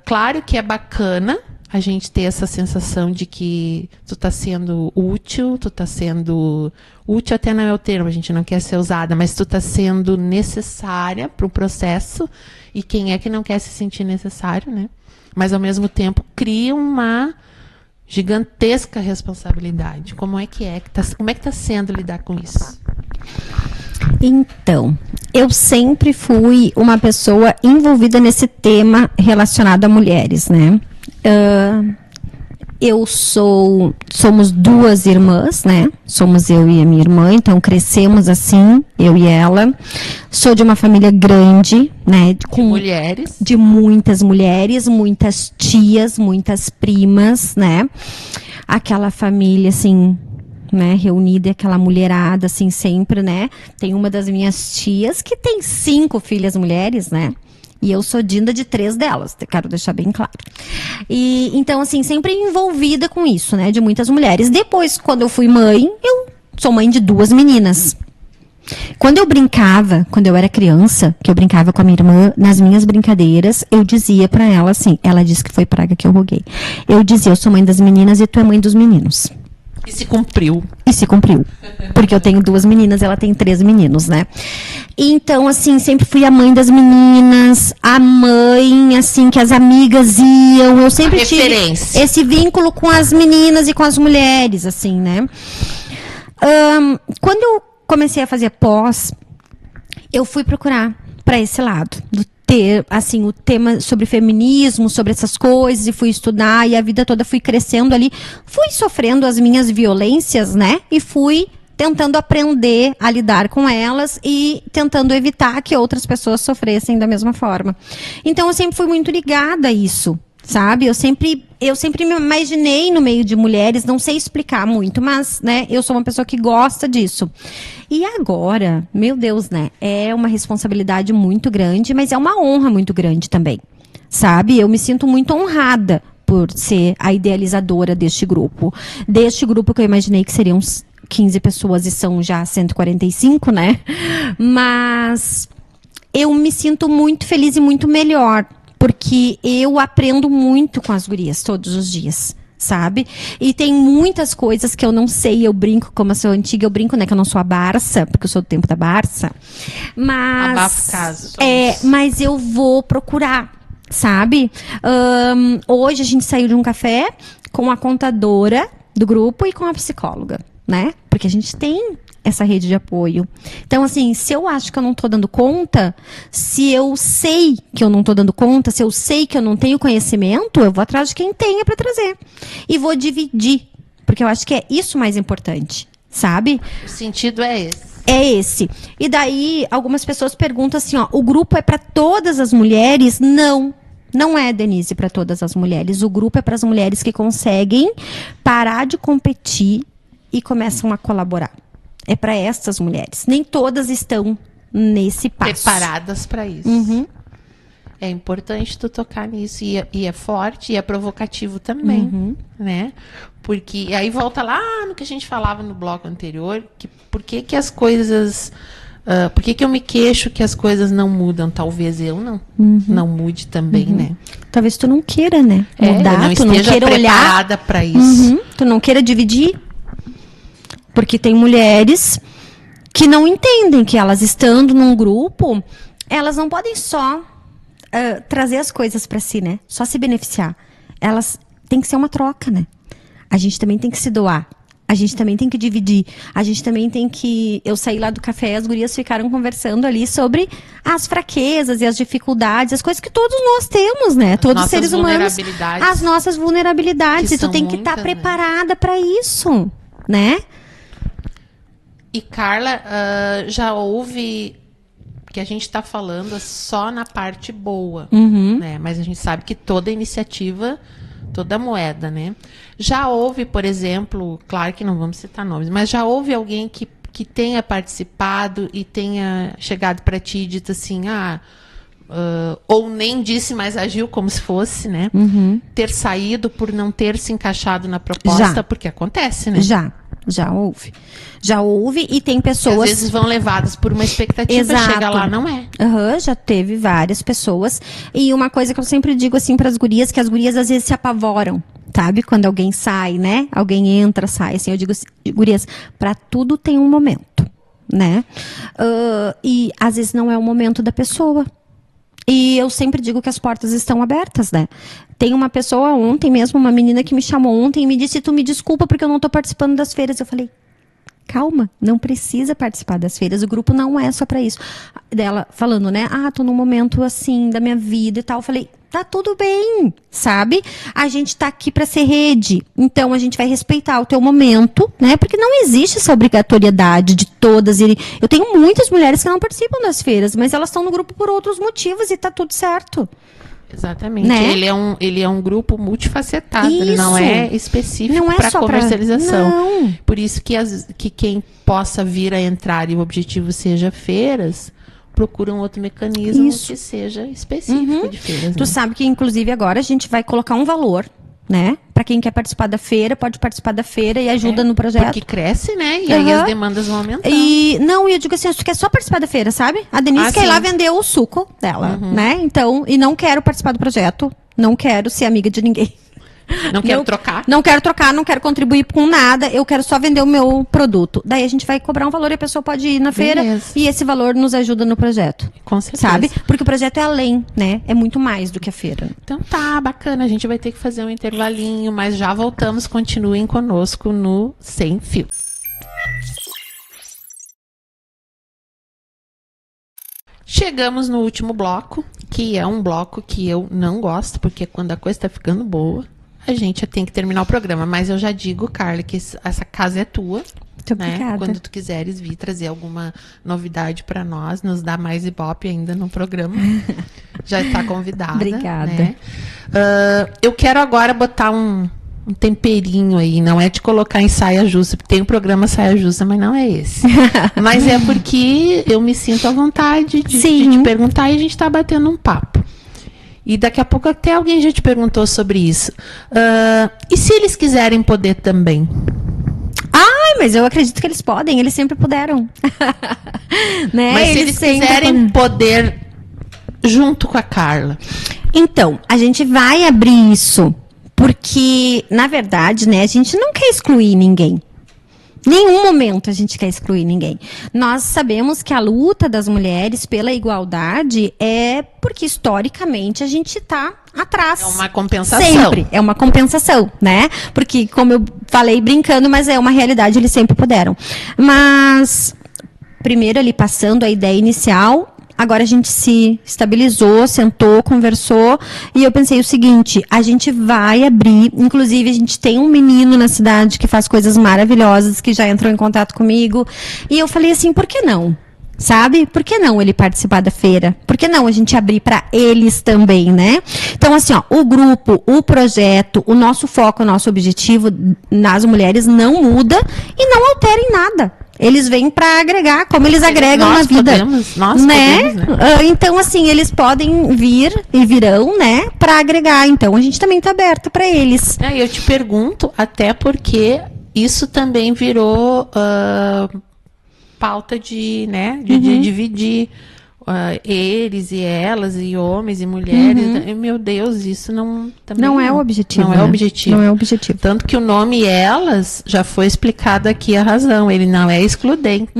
Claro que é bacana a gente ter essa sensação de que tu tá sendo útil até não é o termo, a gente não quer ser usada, mas tu tá sendo necessária para o processo, e quem é que não quer se sentir necessário, né? Mas ao mesmo tempo cria uma gigantesca responsabilidade. Como é que tá sendo lidar com isso? Então, eu sempre fui uma pessoa envolvida nesse tema relacionado a mulheres, né? Somos duas irmãs, né? Somos eu e a minha irmã, então crescemos assim, eu e ela. Sou de uma família grande, né? De mulheres. De muitas mulheres, muitas tias, muitas primas, né? Aquela família, assim, né, reunida, aquela mulherada, assim, sempre, né? Tem uma das minhas tias que tem 5 filhas mulheres, né? E eu sou dinda de 3 delas, quero deixar bem claro. E então, assim, sempre envolvida com isso, né? De muitas mulheres. Depois, quando eu fui mãe, eu sou mãe de 2 meninas. Quando eu era criança, que eu brincava com a minha irmã, nas minhas brincadeiras, eu dizia pra ela assim, ela disse que foi praga que eu roguei. Eu dizia, eu sou mãe das meninas e tu é mãe dos meninos. E se cumpriu. Porque eu tenho 2 meninas, ela tem 3 meninos, né? Então, assim, sempre fui a mãe das meninas, a mãe, assim, que as amigas iam. Eu sempre tive esse vínculo com as meninas e com as mulheres, assim, né? Quando eu comecei a fazer pós, eu fui procurar para esse lado do ter, assim, o tema sobre feminismo, sobre essas coisas, e fui estudar, e a vida toda fui crescendo ali, fui sofrendo as minhas violências, né, e fui tentando aprender a lidar com elas e tentando evitar que outras pessoas sofressem da mesma forma. Então, eu sempre fui muito ligada a isso, sabe? Eu sempre me imaginei no meio de mulheres, não sei explicar muito, mas, né, eu sou uma pessoa que gosta disso. E agora, meu Deus, né, é uma responsabilidade muito grande, mas é uma honra muito grande também, sabe? Eu me sinto muito honrada por ser a idealizadora deste grupo que eu imaginei que seriam 15 pessoas e são já 145, né? Mas eu me sinto muito feliz e muito melhor, porque eu aprendo muito com as gurias todos os dias, sabe? E tem muitas coisas que eu não sei, eu brinco, como eu sou antiga, eu brinco, né, que eu não sou a Barça, porque eu sou do tempo da Barça. Mas Abafa caso. mas eu vou procurar, sabe? Hoje a gente saiu de um café com a contadora do grupo e com a psicóloga, né? Porque a gente tem essa rede de apoio. Então, assim, se eu acho que eu não tô dando conta, se eu sei que eu não tô dando conta, se eu sei que eu não tenho conhecimento, eu vou atrás de quem tenha para trazer. E vou dividir, porque eu acho que é isso mais importante, sabe? O sentido é esse. É esse. E daí, algumas pessoas perguntam assim, ó, o grupo é para todas as mulheres? Não. Não é, Denise, para todas as mulheres. O grupo é para as mulheres que conseguem parar de competir e começam a colaborar. É para essas mulheres. Nem todas estão nesse passo. Preparadas para isso. Uhum. É importante tu tocar nisso. E é forte e é provocativo também, né? Porque aí volta lá no que a gente falava no bloco anterior, que por que as coisas... por que eu me queixo que as coisas não mudam? Talvez eu não mude também, né? Talvez tu não queira, né? Mudar, tu não queira olhar. Preparada para isso. Tu não queira dividir. Porque tem mulheres que não entendem que elas estando num grupo, elas não podem só trazer as coisas para si, né? Só se beneficiar. Elas tem que ser uma troca, né? A gente também tem que se doar. A gente também tem que dividir. A gente também tem que... Eu saí lá do café, as gurias ficaram conversando ali sobre as fraquezas e as dificuldades, as coisas que todos nós temos, né? Todos os seres humanos. As nossas vulnerabilidades. E tu tem que estar preparada para isso, né? E, Carla, já houve... que a gente está falando só na parte boa, né? Mas a gente sabe que toda iniciativa... toda moeda, né? Já houve, por exemplo, claro que não vamos citar nomes, mas já houve alguém que tenha participado e tenha chegado para ti e dito assim, ou nem disse, mas agiu como se fosse, né? Ter saído por não ter se encaixado na proposta, porque acontece, né? Já houve. Já houve e tem pessoas... Que às vezes vão levadas por uma expectativa, chega lá, não é. Já teve várias pessoas. E uma coisa que eu sempre digo assim para as gurias, que as gurias às vezes se apavoram, sabe? Quando alguém sai, né? Alguém entra, sai. Assim, eu digo, gurias, para tudo tem um momento, né? E às vezes não é o momento da pessoa. E eu sempre digo que as portas estão abertas, né? Tem uma pessoa ontem mesmo, uma menina que me chamou ontem e me disse, tu me desculpa porque eu não tô participando das feiras. Eu falei, calma, não precisa participar das feiras, o grupo não é só pra isso. Dela falando, né, tô num momento assim da minha vida e tal. Eu falei, tá tudo bem, sabe? A gente tá aqui pra ser rede, então a gente vai respeitar o teu momento, né? Porque não existe essa obrigatoriedade de todas. Eu tenho muitas mulheres que não participam das feiras, mas elas estão no grupo por outros motivos e tá tudo certo. Exatamente. Né? Ele é um grupo multifacetado, Isso. Ele não é específico para comercialização. Não. Por isso que quem possa vir a entrar e o objetivo seja feiras, procura um outro mecanismo que seja específico de feiras. Tu sabe que, inclusive, agora a gente vai colocar um valor, né? Para quem quer participar da feira, pode participar da feira e ajuda no projeto. Porque cresce, né? E aí as demandas vão aumentar. E eu digo assim, tu quer só participar da feira, sabe? A Denise quer ir lá vender o suco dela, né? Então, e não quero participar do projeto, não quero ser amiga de ninguém. Não quero trocar. Não quero trocar, não quero contribuir com nada, eu quero só vender o meu produto. Daí a gente vai cobrar um valor e a pessoa pode ir na feira e esse valor nos ajuda no projeto. Com certeza. Sabe? Porque o projeto é além, né? É muito mais do que a feira. Então tá, bacana. A gente vai ter que fazer um intervalinho, mas já voltamos. Continuem conosco no Sem Fio. Chegamos no último bloco, que é um bloco que eu não gosto, porque quando a coisa tá ficando boa, a gente tem que terminar o programa. Mas eu já digo, Carla, que essa casa é tua. Muito obrigada. Quando tu quiseres vir trazer alguma novidade para nós, nos dá mais ibope ainda no programa. Já está convidada. Obrigada. Né? Eu quero agora botar um temperinho aí, não é te colocar em saia justa, porque tem o programa Saia Justa, mas não é esse. Mas é porque eu me sinto à vontade de te perguntar e a gente está batendo um papo. E daqui a pouco até alguém já te perguntou sobre isso. E se eles quiserem poder também? Mas eu acredito que eles podem, eles sempre puderam. Né? Mas se eles quiserem poder junto com a Carla? Então, a gente vai abrir isso, porque, na verdade, né, a gente não quer excluir ninguém. Nenhum momento a gente quer excluir ninguém. Nós sabemos que a luta das mulheres pela igualdade é porque, historicamente, a gente está atrás. É uma compensação. Sempre. É uma compensação, né? Porque, como eu falei brincando, mas é uma realidade, eles sempre puderam. Mas, primeiro ali, passando a ideia inicial, agora a gente se estabilizou, sentou, conversou, e eu pensei o seguinte, a gente vai abrir, inclusive a gente tem um menino na cidade que faz coisas maravilhosas, que já entrou em contato comigo, e eu falei assim, por que não? Sabe? Por que não ele participar da feira? Por que não a gente abrir para eles também, né? Então, assim, ó, o grupo, o projeto, o nosso foco, o nosso objetivo nas mulheres não muda e não altera em nada. Eles vêm para agregar, como eles agregam na vida. Nós né? podemos, né? Então, assim, eles podem vir e virão, né, para agregar. Então, a gente também está aberto para eles. Eu te pergunto, até porque isso também virou pauta de dividir eles e elas, e homens e mulheres. Meu Deus, isso não é o objetivo. Não é o objetivo. Não é o objetivo. Tanto que o nome elas já foi explicado aqui a razão. Ele não é excludente.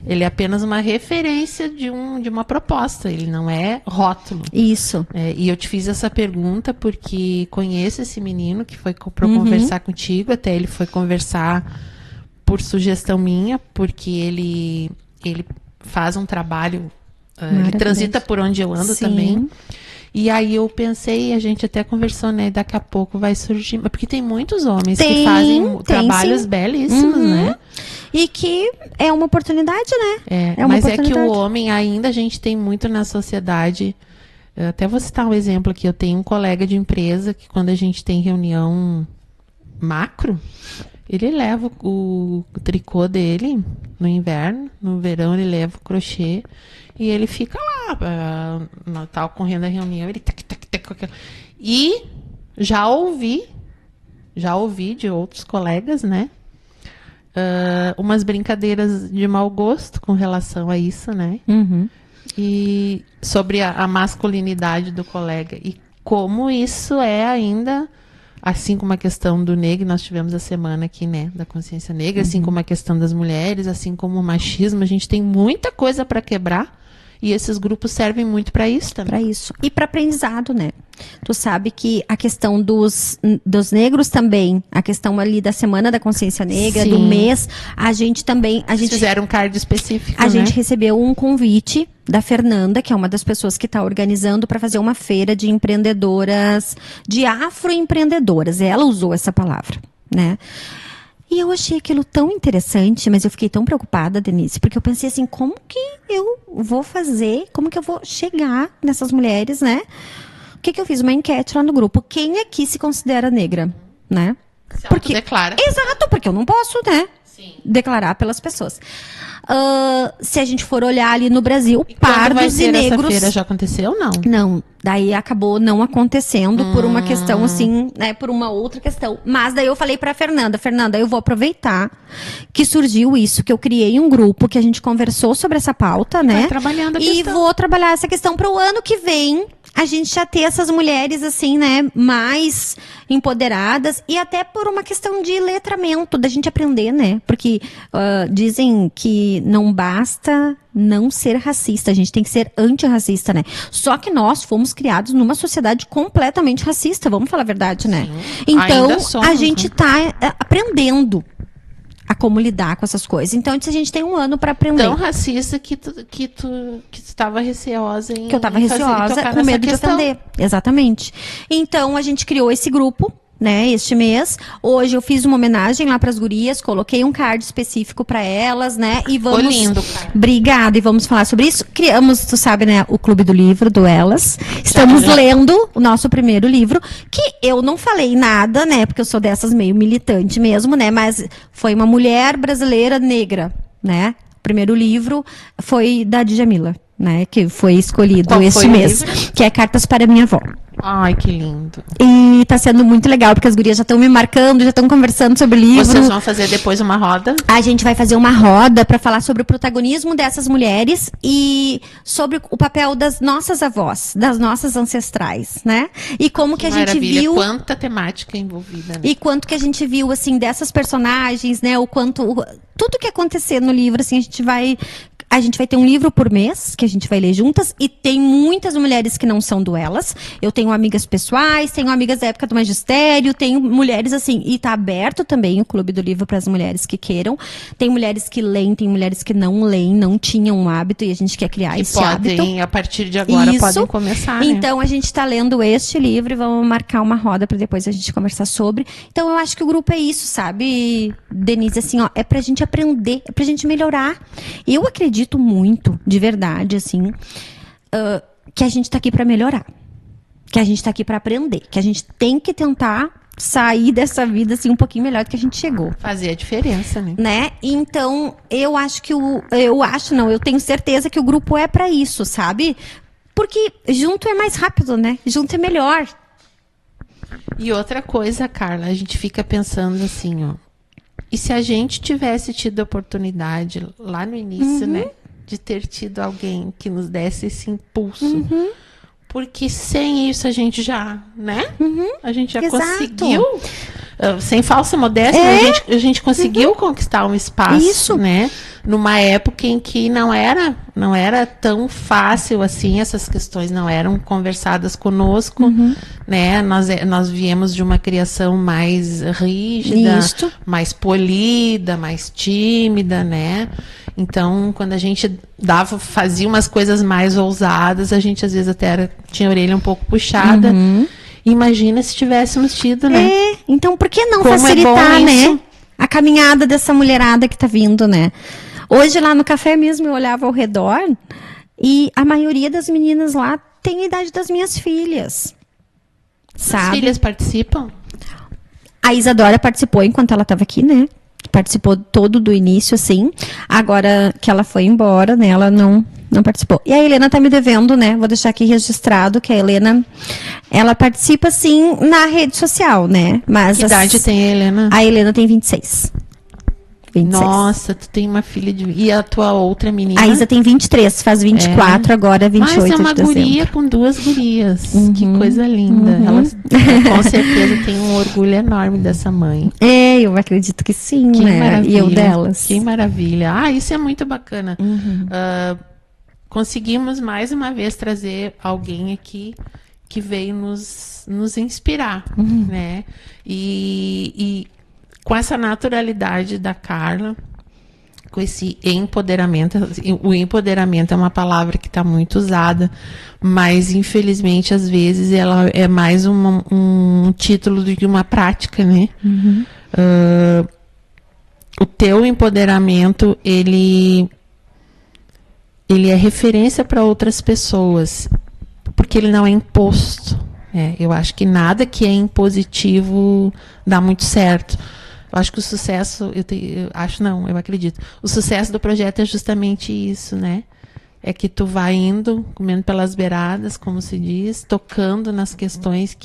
Ele é apenas uma referência de uma proposta. Ele não é rótulo. Isso. E eu te fiz essa pergunta porque conheço esse menino que foi para conversar contigo. Até ele foi conversar por sugestão minha, porque ele faz um trabalho. Ele transita por onde eu ando também. E aí eu pensei, a gente até conversou, né? Daqui a pouco vai surgir. Porque tem muitos homens que fazem trabalhos belíssimos, né? E que é uma oportunidade, né? Mas é que o homem ainda, a gente tem muito na sociedade. Eu até vou citar um exemplo aqui. Eu tenho um colega de empresa que quando a gente tem reunião macro, ele leva o tricô dele no inverno, no verão ele leva o crochê e ele fica lá, tá ocorrendo a reunião, ele e já ouvi de outros colegas, né, umas brincadeiras de mau gosto com relação a isso, né, e sobre a masculinidade do colega e como isso é ainda. Assim como a questão do negro, nós tivemos a semana aqui, né, da consciência negra, assim como a questão das mulheres, assim como o machismo, a gente tem muita coisa para quebrar e esses grupos servem muito para isso também. Para isso. E para aprendizado, né? Tu sabe que a questão dos negros também, a questão ali da Semana da Consciência Negra, do mês, a gente também... fizeram um card específico, A gente recebeu um convite da Fernanda, que é uma das pessoas que está organizando para fazer uma feira de empreendedoras, de afroempreendedoras. Ela usou essa palavra, né? E eu achei aquilo tão interessante, mas eu fiquei tão preocupada, Denise, porque eu pensei assim, como que eu vou fazer, como que eu vou chegar nessas mulheres, né? O que eu fiz? Uma enquete lá no grupo. Quem aqui se considera negra, né? Porque declara. Exato, porque eu não posso, né? Sim. Declarar pelas pessoas. Se a gente for olhar ali no Brasil, e pardos e negros... Essa feira já aconteceu ou não? Não, daí acabou não acontecendo por uma questão assim, né, por uma outra questão. Mas daí eu falei pra Fernanda, eu vou aproveitar que surgiu isso, que eu criei um grupo, que a gente conversou sobre essa pauta, né? Vai trabalhando a questão. E vou trabalhar essa questão pro ano que vem, a gente já ter essas mulheres assim, né, mais empoderadas e até por uma questão de letramento, da gente aprender, né? Porque dizem que não basta não ser racista, a gente tem que ser antirracista, né? Só que nós fomos criados numa sociedade completamente racista, vamos falar a verdade, né? Sim. Então, somos, a gente tá aprendendo a como lidar com essas coisas. Então, a gente tem um ano para aprender. Tão racista que tu estava receosa em que eu estava receosa, com medo de ofender. Exatamente. Então, a gente criou esse grupo né, este mês. Hoje eu fiz uma homenagem lá para as gurias, coloquei um card específico para elas, né? E vamos. Ficou lindo, cara. Obrigada, e vamos falar sobre isso. Criamos, tu sabe, né, o Clube do Livro do Elas. Estamos lendo o nosso primeiro livro, que eu não falei nada, né, porque eu sou dessas meio militante mesmo, né, mas foi uma mulher brasileira negra, né? O primeiro livro foi da Djamila, né, que foi escolhido Qual este foi o mês, livro? que é Cartas para Minha Avó. Ai, que lindo. E tá sendo muito legal, porque as gurias já estão me marcando, já estão conversando sobre o livro. Vocês vão fazer depois uma roda? A gente vai fazer uma roda para falar sobre o protagonismo dessas mulheres e sobre o papel das nossas avós, das nossas ancestrais, né? E como que a gente Maravilha, viu quanta temática envolvida, né? e quanto que a gente viu assim dessas personagens, né? O quanto tudo que acontecer no livro, assim, a gente vai ter um livro por mês, que a gente vai ler juntas, e tem muitas mulheres que não são do Elas. Eu tenho amigas pessoais, tenho amigas da época do magistério, tenho mulheres assim, e tá aberto também o Clube do Livro para as mulheres que queiram. Tem mulheres que leem, tem mulheres que não leem, não tinham um hábito, e a gente quer criar Que esse hábito. podem, a partir de agora, Isso. podem começar, né? Então, a gente está lendo este livro e vamos marcar uma roda para depois a gente conversar sobre. Então, eu acho que o grupo é isso, sabe, Denise? Assim, ó, é pra gente aprender, é pra gente melhorar. Eu acredito muito, de verdade, assim, que a gente tá aqui para melhorar. Que a gente tá aqui para aprender. Que a gente tem que tentar sair dessa vida, assim, um pouquinho melhor do que a gente chegou. Fazer a diferença, né? Né? Então, eu acho que eu tenho certeza que o grupo é para isso, sabe? Porque junto é mais rápido, né? Junto é melhor. E outra coisa, Carla, a gente fica pensando assim, ó. E se a gente tivesse tido a oportunidade lá no início, né? De ter tido alguém que nos desse esse impulso. Porque sem isso a gente já, né? A gente já Exato. conseguiu, sem falsa modéstia, a gente conseguiu conquistar um espaço, Isso. né? Numa época em que não era tão fácil assim, essas questões não eram conversadas conosco, né? Nós viemos de uma criação mais rígida, Isto. mais polida, mais tímida, né? Então, quando a gente fazia umas coisas mais ousadas, a gente às vezes até tinha a orelha um pouco puxada. Imagina se tivéssemos tido, né? Então por que não Como é facilitar, bom né? isso. A caminhada dessa mulherada que tá vindo, né? Hoje lá no café mesmo eu olhava ao redor e a maioria das meninas lá tem a idade das minhas filhas. As Sabe? filhas participam? A Isadora participou enquanto ela estava aqui, né? Participou todo do início, assim. Agora que ela foi embora, né? Ela não participou. E a Helena tá me devendo, né? Vou deixar aqui registrado que a Helena, ela participa, sim, na rede social, né? Mas Que idade tem a Helena? A Helena tem 26. 26. Nossa, tu tem uma filha de... E a tua outra menina? A Isa tem 23, faz 24, agora 28 Mas é uma de dezembro. guria com 2 gurias. Que coisa linda. Ela com certeza tem um orgulho enorme dessa mãe. É, eu acredito que sim, Que né? maravilha. E eu delas. Que maravilha. Ah, isso é muito bacana. Conseguimos mais uma vez trazer alguém aqui que veio nos inspirar, né? E com essa naturalidade da Carla, com esse empoderamento. O empoderamento é uma palavra que está muito usada, mas infelizmente às vezes ela é mais um título do que uma prática, né? O teu empoderamento, ele é referência para outras pessoas, porque ele não é imposto. Eu acho que nada que é impositivo dá muito certo. Eu acho que o sucesso, eu acredito. O sucesso do projeto é justamente isso, né? É que tu vai indo, comendo pelas beiradas, como se diz, tocando nas questões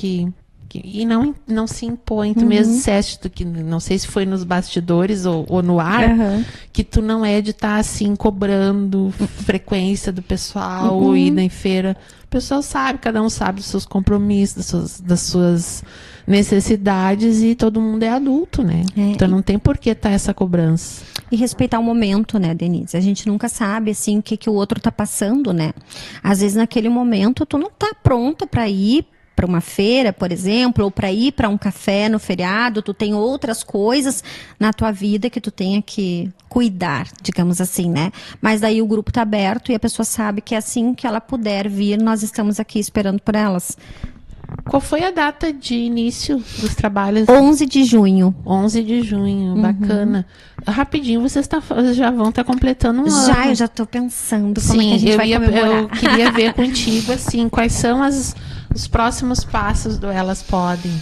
e não se impõe. Tu mesmo disseste, que não sei se foi nos bastidores ou no ar, que tu não é de estar assim cobrando frequência do pessoal ou ir na feira. O pessoal sabe, cada um sabe dos seus compromissos, das suas necessidades, e todo mundo é adulto, né? Então não tem por que estar essa cobrança. E respeitar o momento, né, Denise? A gente nunca sabe, assim, o que o outro tá passando, né? Às vezes, naquele momento, tu não tá pronta para ir para uma feira, por exemplo, ou para ir para um café no feriado, tu tem outras coisas na tua vida que tu tenha que cuidar, digamos assim, né? Mas daí o grupo tá aberto e a pessoa sabe que assim que ela puder vir, nós estamos aqui esperando por elas. Qual foi a data de início dos trabalhos? 11 de junho. 11 de junho, bacana. Rapidinho, vocês já vão estar completando um ano. Eu já tô pensando como é que a gente vai comemorar. Eu queria ver contigo, assim, quais são os próximos passos do Elas Podem.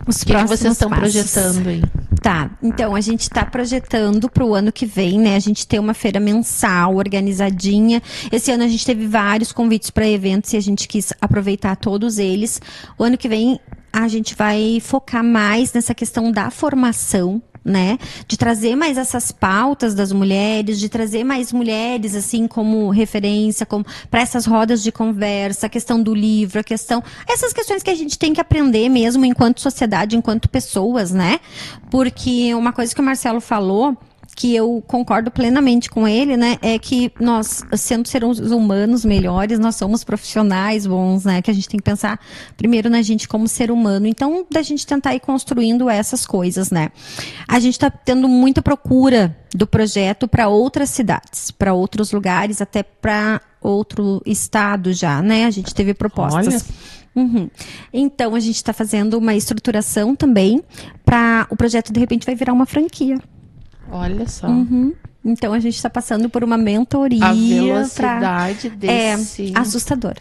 Os O que próximos vocês estão passos. projetando aí? Tá, então a gente está projetando para o ano que vem, né? A gente tem uma feira mensal organizadinha. Esse ano a gente teve vários convites para eventos e a gente quis aproveitar todos eles. O ano que vem a gente vai focar mais nessa questão da formação, né? De trazer mais essas pautas das mulheres, de trazer mais mulheres, assim, como referência, como para essas rodas de conversa, a questão do livro, essas questões que a gente tem que aprender mesmo enquanto sociedade, enquanto pessoas, né? Porque uma coisa que o Marcelo falou, que eu concordo plenamente com ele, né, é que nós, sendo seres humanos melhores, nós somos profissionais bons, né, que a gente tem que pensar primeiro na gente como ser humano, então da gente tentar ir construindo essas coisas, né. A gente está tendo muita procura do projeto para outras cidades, para outros lugares, até para outro estado já, né, a gente teve propostas. Olha. Então a gente está fazendo uma estruturação também para o projeto de repente vai virar uma franquia. Olha só. Então a gente está passando por uma mentoria. A velocidade desse. É assustador.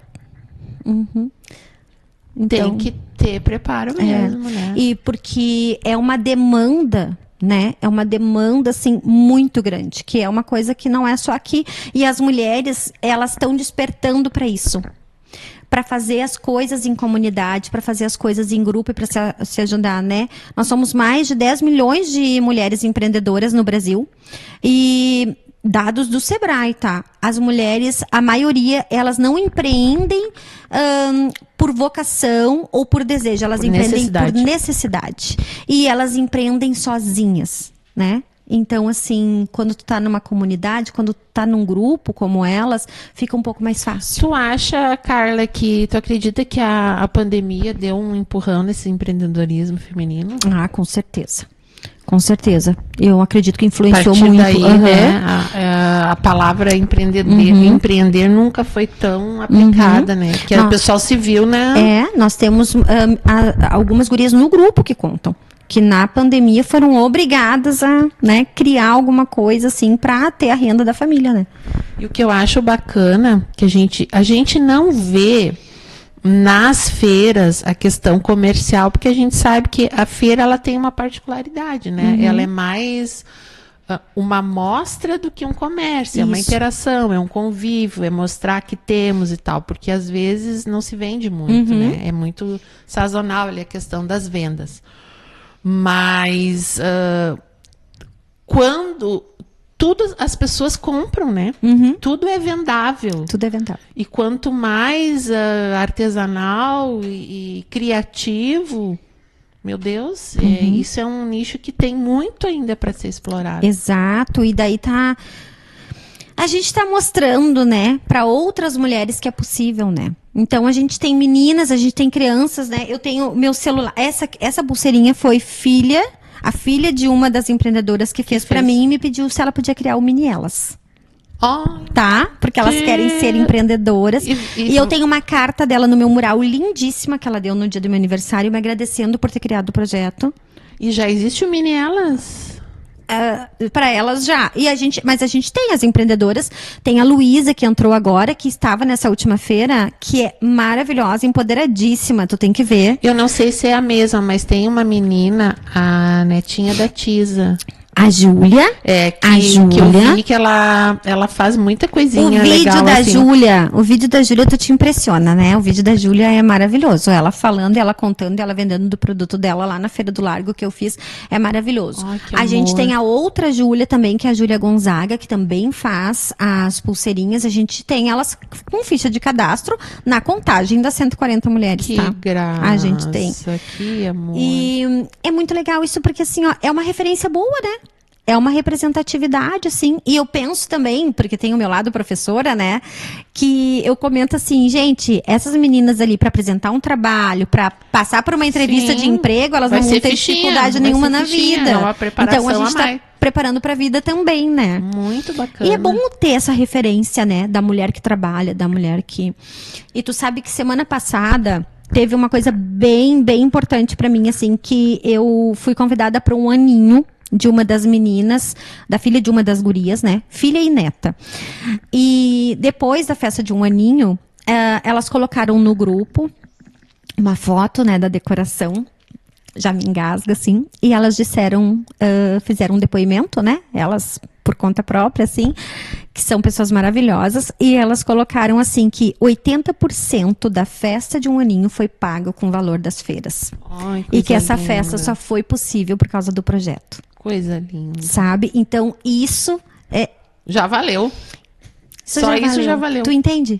Então, tem que ter preparo mesmo, né? E porque é uma demanda, né? É uma demanda, assim, muito grande. Que é uma coisa que não é só aqui. E as mulheres, elas estão despertando para isso. Para fazer as coisas em comunidade, para fazer as coisas em grupo e para se ajudar, né? Nós somos mais de 10 milhões de mulheres empreendedoras no Brasil e dados do Sebrae, tá? As mulheres, a maioria, elas não empreendem por vocação ou por desejo, elas empreendem por necessidade. E elas empreendem sozinhas, né? Então, assim, quando tu tá numa comunidade, quando tu tá num grupo como elas, fica um pouco mais fácil. Tu acha, Carla, que tu acredita que a pandemia deu um empurrão nesse empreendedorismo feminino? Ah, com certeza. Com certeza. Eu acredito que influenciou muito. Daí, né, a palavra empreender nunca foi tão aplicada, né? Que o pessoal se viu, né? Nós temos algumas gurias no grupo que contam. Que na pandemia foram obrigadas a, né, criar alguma coisa assim para ter a renda da família, né? E o que eu acho bacana, que a gente não vê nas feiras a questão comercial, porque a gente sabe que a feira ela tem uma particularidade, né? Ela é mais uma mostra do que um comércio, é uma interação, é um convívio, é mostrar que temos e tal, porque às vezes não se vende muito, né? É muito sazonal ali a questão das vendas. Mas quando as pessoas compram, né? Tudo é vendável. Tudo é vendável. E quanto mais artesanal e criativo, meu Deus, isso é um nicho que tem muito ainda para ser explorado. Exato. E daí a gente está mostrando, né, para outras mulheres que é possível, né? Então a gente tem meninas, a gente tem crianças, né? Eu tenho meu celular. Essa pulseirinha foi a filha de uma das empreendedoras que fez para mim e me pediu se ela podia criar o Mini Elas. Tá? Porque elas querem ser empreendedoras. E eu tenho uma carta dela no meu mural lindíssima que ela deu no dia do meu aniversário, me agradecendo por ter criado o projeto. E já existe o Mini Elas? Para elas já. Mas a gente tem as empreendedoras. Tem a Luísa, que entrou agora, que estava nessa última feira, que é maravilhosa, empoderadíssima. Tu tem que ver. Eu não sei se é a mesma, mas tem uma menina, a netinha da Tisa. A Júlia. Que eu vi que ela faz muita coisinha legal. O vídeo da Júlia tu te impressiona, né? O vídeo da Júlia é maravilhoso. Ela falando, ela contando, ela vendendo do produto dela lá na Feira do Largo que eu fiz. É maravilhoso. A gente tem a outra Júlia também, que é a Júlia Gonzaga, que também faz as pulseirinhas. A gente tem elas com ficha de cadastro na contagem das 140 mulheres, que tá? Graça, a gente tem. Que amor. E é muito legal isso, porque assim, ó, é uma referência boa, né? É uma representatividade, assim. E eu penso também, porque tem o meu lado professora, né? Que eu comento assim, gente, essas meninas ali para apresentar um trabalho, para passar por uma entrevista de emprego, elas não vão ter dificuldade nenhuma na vida. É uma preparação então a gente está preparando para a vida também, né? Muito bacana. E é bom ter essa referência, né? Da mulher que trabalha, da mulher que... E tu sabe que semana passada teve uma coisa bem, bem importante para mim, assim, que eu fui convidada para um aninho de uma das meninas, da filha de uma das gurias, né? Filha e neta. E depois da festa de um aninho, elas colocaram no grupo uma foto, né, da decoração. Já me engasga, assim. E elas disseram, fizeram um depoimento, né? Elas, por conta própria, assim, que são pessoas maravilhosas. E elas colocaram, assim, que 80% da festa de um aninho foi pago com o valor das feiras. Ai, E que essa linda. festa só foi possível por causa do projeto. Coisa linda. Sabe? Então, isso é... Já valeu. Só isso já valeu. Tu entende?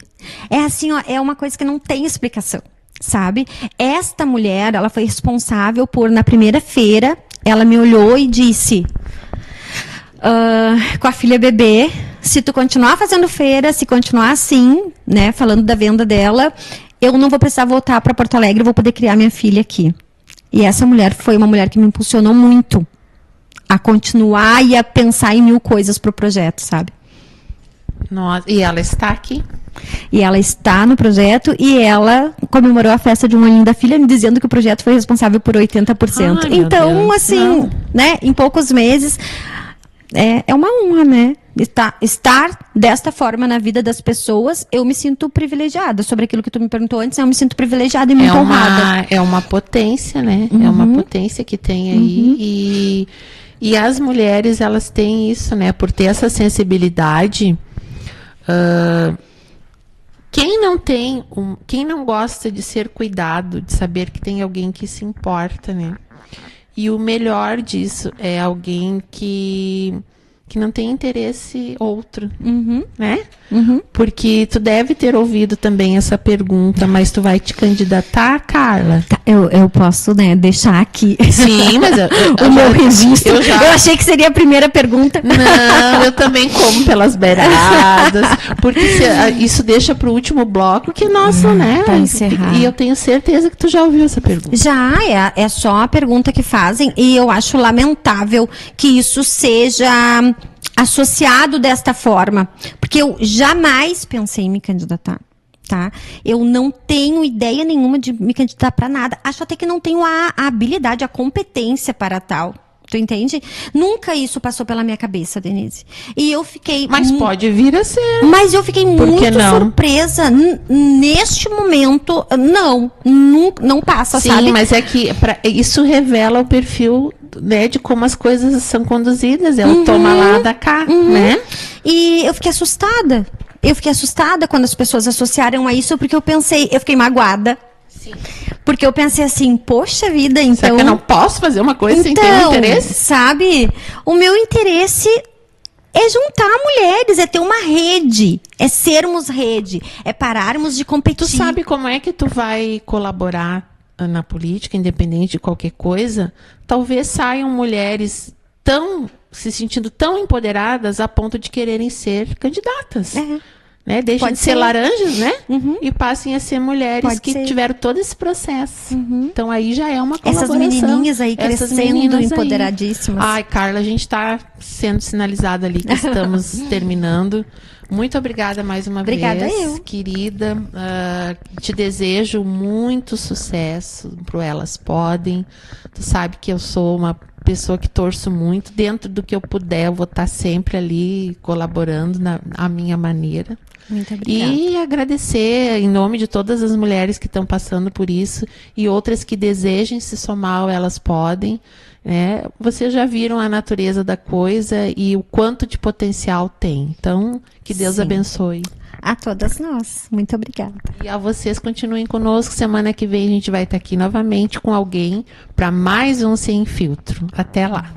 É assim, ó, é uma coisa que não tem explicação. Sabe? Esta mulher, ela foi responsável por, na primeira feira, ela me olhou e disse, com a filha bebê, se tu continuar fazendo feira, se continuar assim, né, falando da venda dela, eu não vou precisar voltar para Porto Alegre, eu vou poder criar minha filha aqui. E essa mulher foi uma mulher que me impulsionou muito a continuar e a pensar em 1000 coisas pro projeto, sabe? Nossa, e ela está aqui? E ela está no projeto e ela comemorou a festa de um aninho da filha, me dizendo que o projeto foi responsável por 80%. Ai, meu então, Deus. assim, Não. né, em poucos meses, é uma honra, né? Estar desta forma na vida das pessoas, eu me sinto privilegiada. Sobre aquilo que tu me perguntou antes, eu me sinto privilegiada e muito honrada. É uma potência, né? É uma potência que tem aí. E as mulheres, elas têm isso, né? Por ter essa sensibilidade. Quem não gosta de ser cuidado, de saber que tem alguém que se importa, né? E o melhor disso é alguém que não tem interesse outro, né? Porque tu deve ter ouvido também essa pergunta, mas tu vai te candidatar, Carla? Tá, eu posso, né, deixar aqui Sim, mas o meu registro. eu Eu achei que seria a primeira pergunta. Não, eu também como pelas beiradas, porque isso deixa para o último bloco, que nossa, né? Pra encerrar. E eu tenho certeza que tu já ouviu essa pergunta. Já, é só a pergunta que fazem e eu acho lamentável que isso seja associado desta forma, porque eu jamais pensei em me candidatar, tá? Eu não tenho ideia nenhuma de me candidatar para nada, acho até que não tenho a habilidade, a competência para tal. Tu entende? Nunca isso passou pela minha cabeça, Denise. E eu fiquei... Mas pode vir a ser. Mas eu fiquei muito não? surpresa. Neste momento, não passa, Sim, sabe? mas é que isso revela o perfil, né, de como as coisas são conduzidas. Ela toma lá da cá, né? E eu fiquei assustada. Eu fiquei assustada quando as pessoas associaram a isso, porque eu fiquei magoada. Sim. Porque eu pensei assim, poxa vida, então... Será que eu não posso fazer uma coisa sem ter um interesse? Sabe? O meu interesse é juntar mulheres, é ter uma rede, é sermos rede, é pararmos de competir. Tu sabe como é que tu vai colaborar na política, independente de qualquer coisa? Talvez saiam mulheres se sentindo tão empoderadas a ponto de quererem ser candidatas. Né? Deixem de ser laranjas, né? E passem a ser mulheres que tiveram todo esse processo. Então aí já é uma colaboração. Essas menininhas aí crescendo, empoderadíssimas. Ai, Carla, a gente está sendo sinalizada ali que estamos terminando. Muito obrigada mais uma vez. Obrigada eu. Querida. Te desejo muito sucesso pro Elas Podem. Tu sabe que eu sou uma pessoa que torço muito. Dentro do que eu puder, eu vou estar sempre ali colaborando à minha maneira. Muito obrigada. E agradecer em nome de todas as mulheres que estão passando por isso e outras que desejem se somar ao Elas Podem. Né? Vocês já viram a natureza da coisa e o quanto de potencial tem. Então, que Deus abençoe. A todas nós. Muito obrigada. E a vocês, continuem conosco. Semana que vem a gente vai estar aqui novamente com alguém para mais um Sem Filtro. Até lá.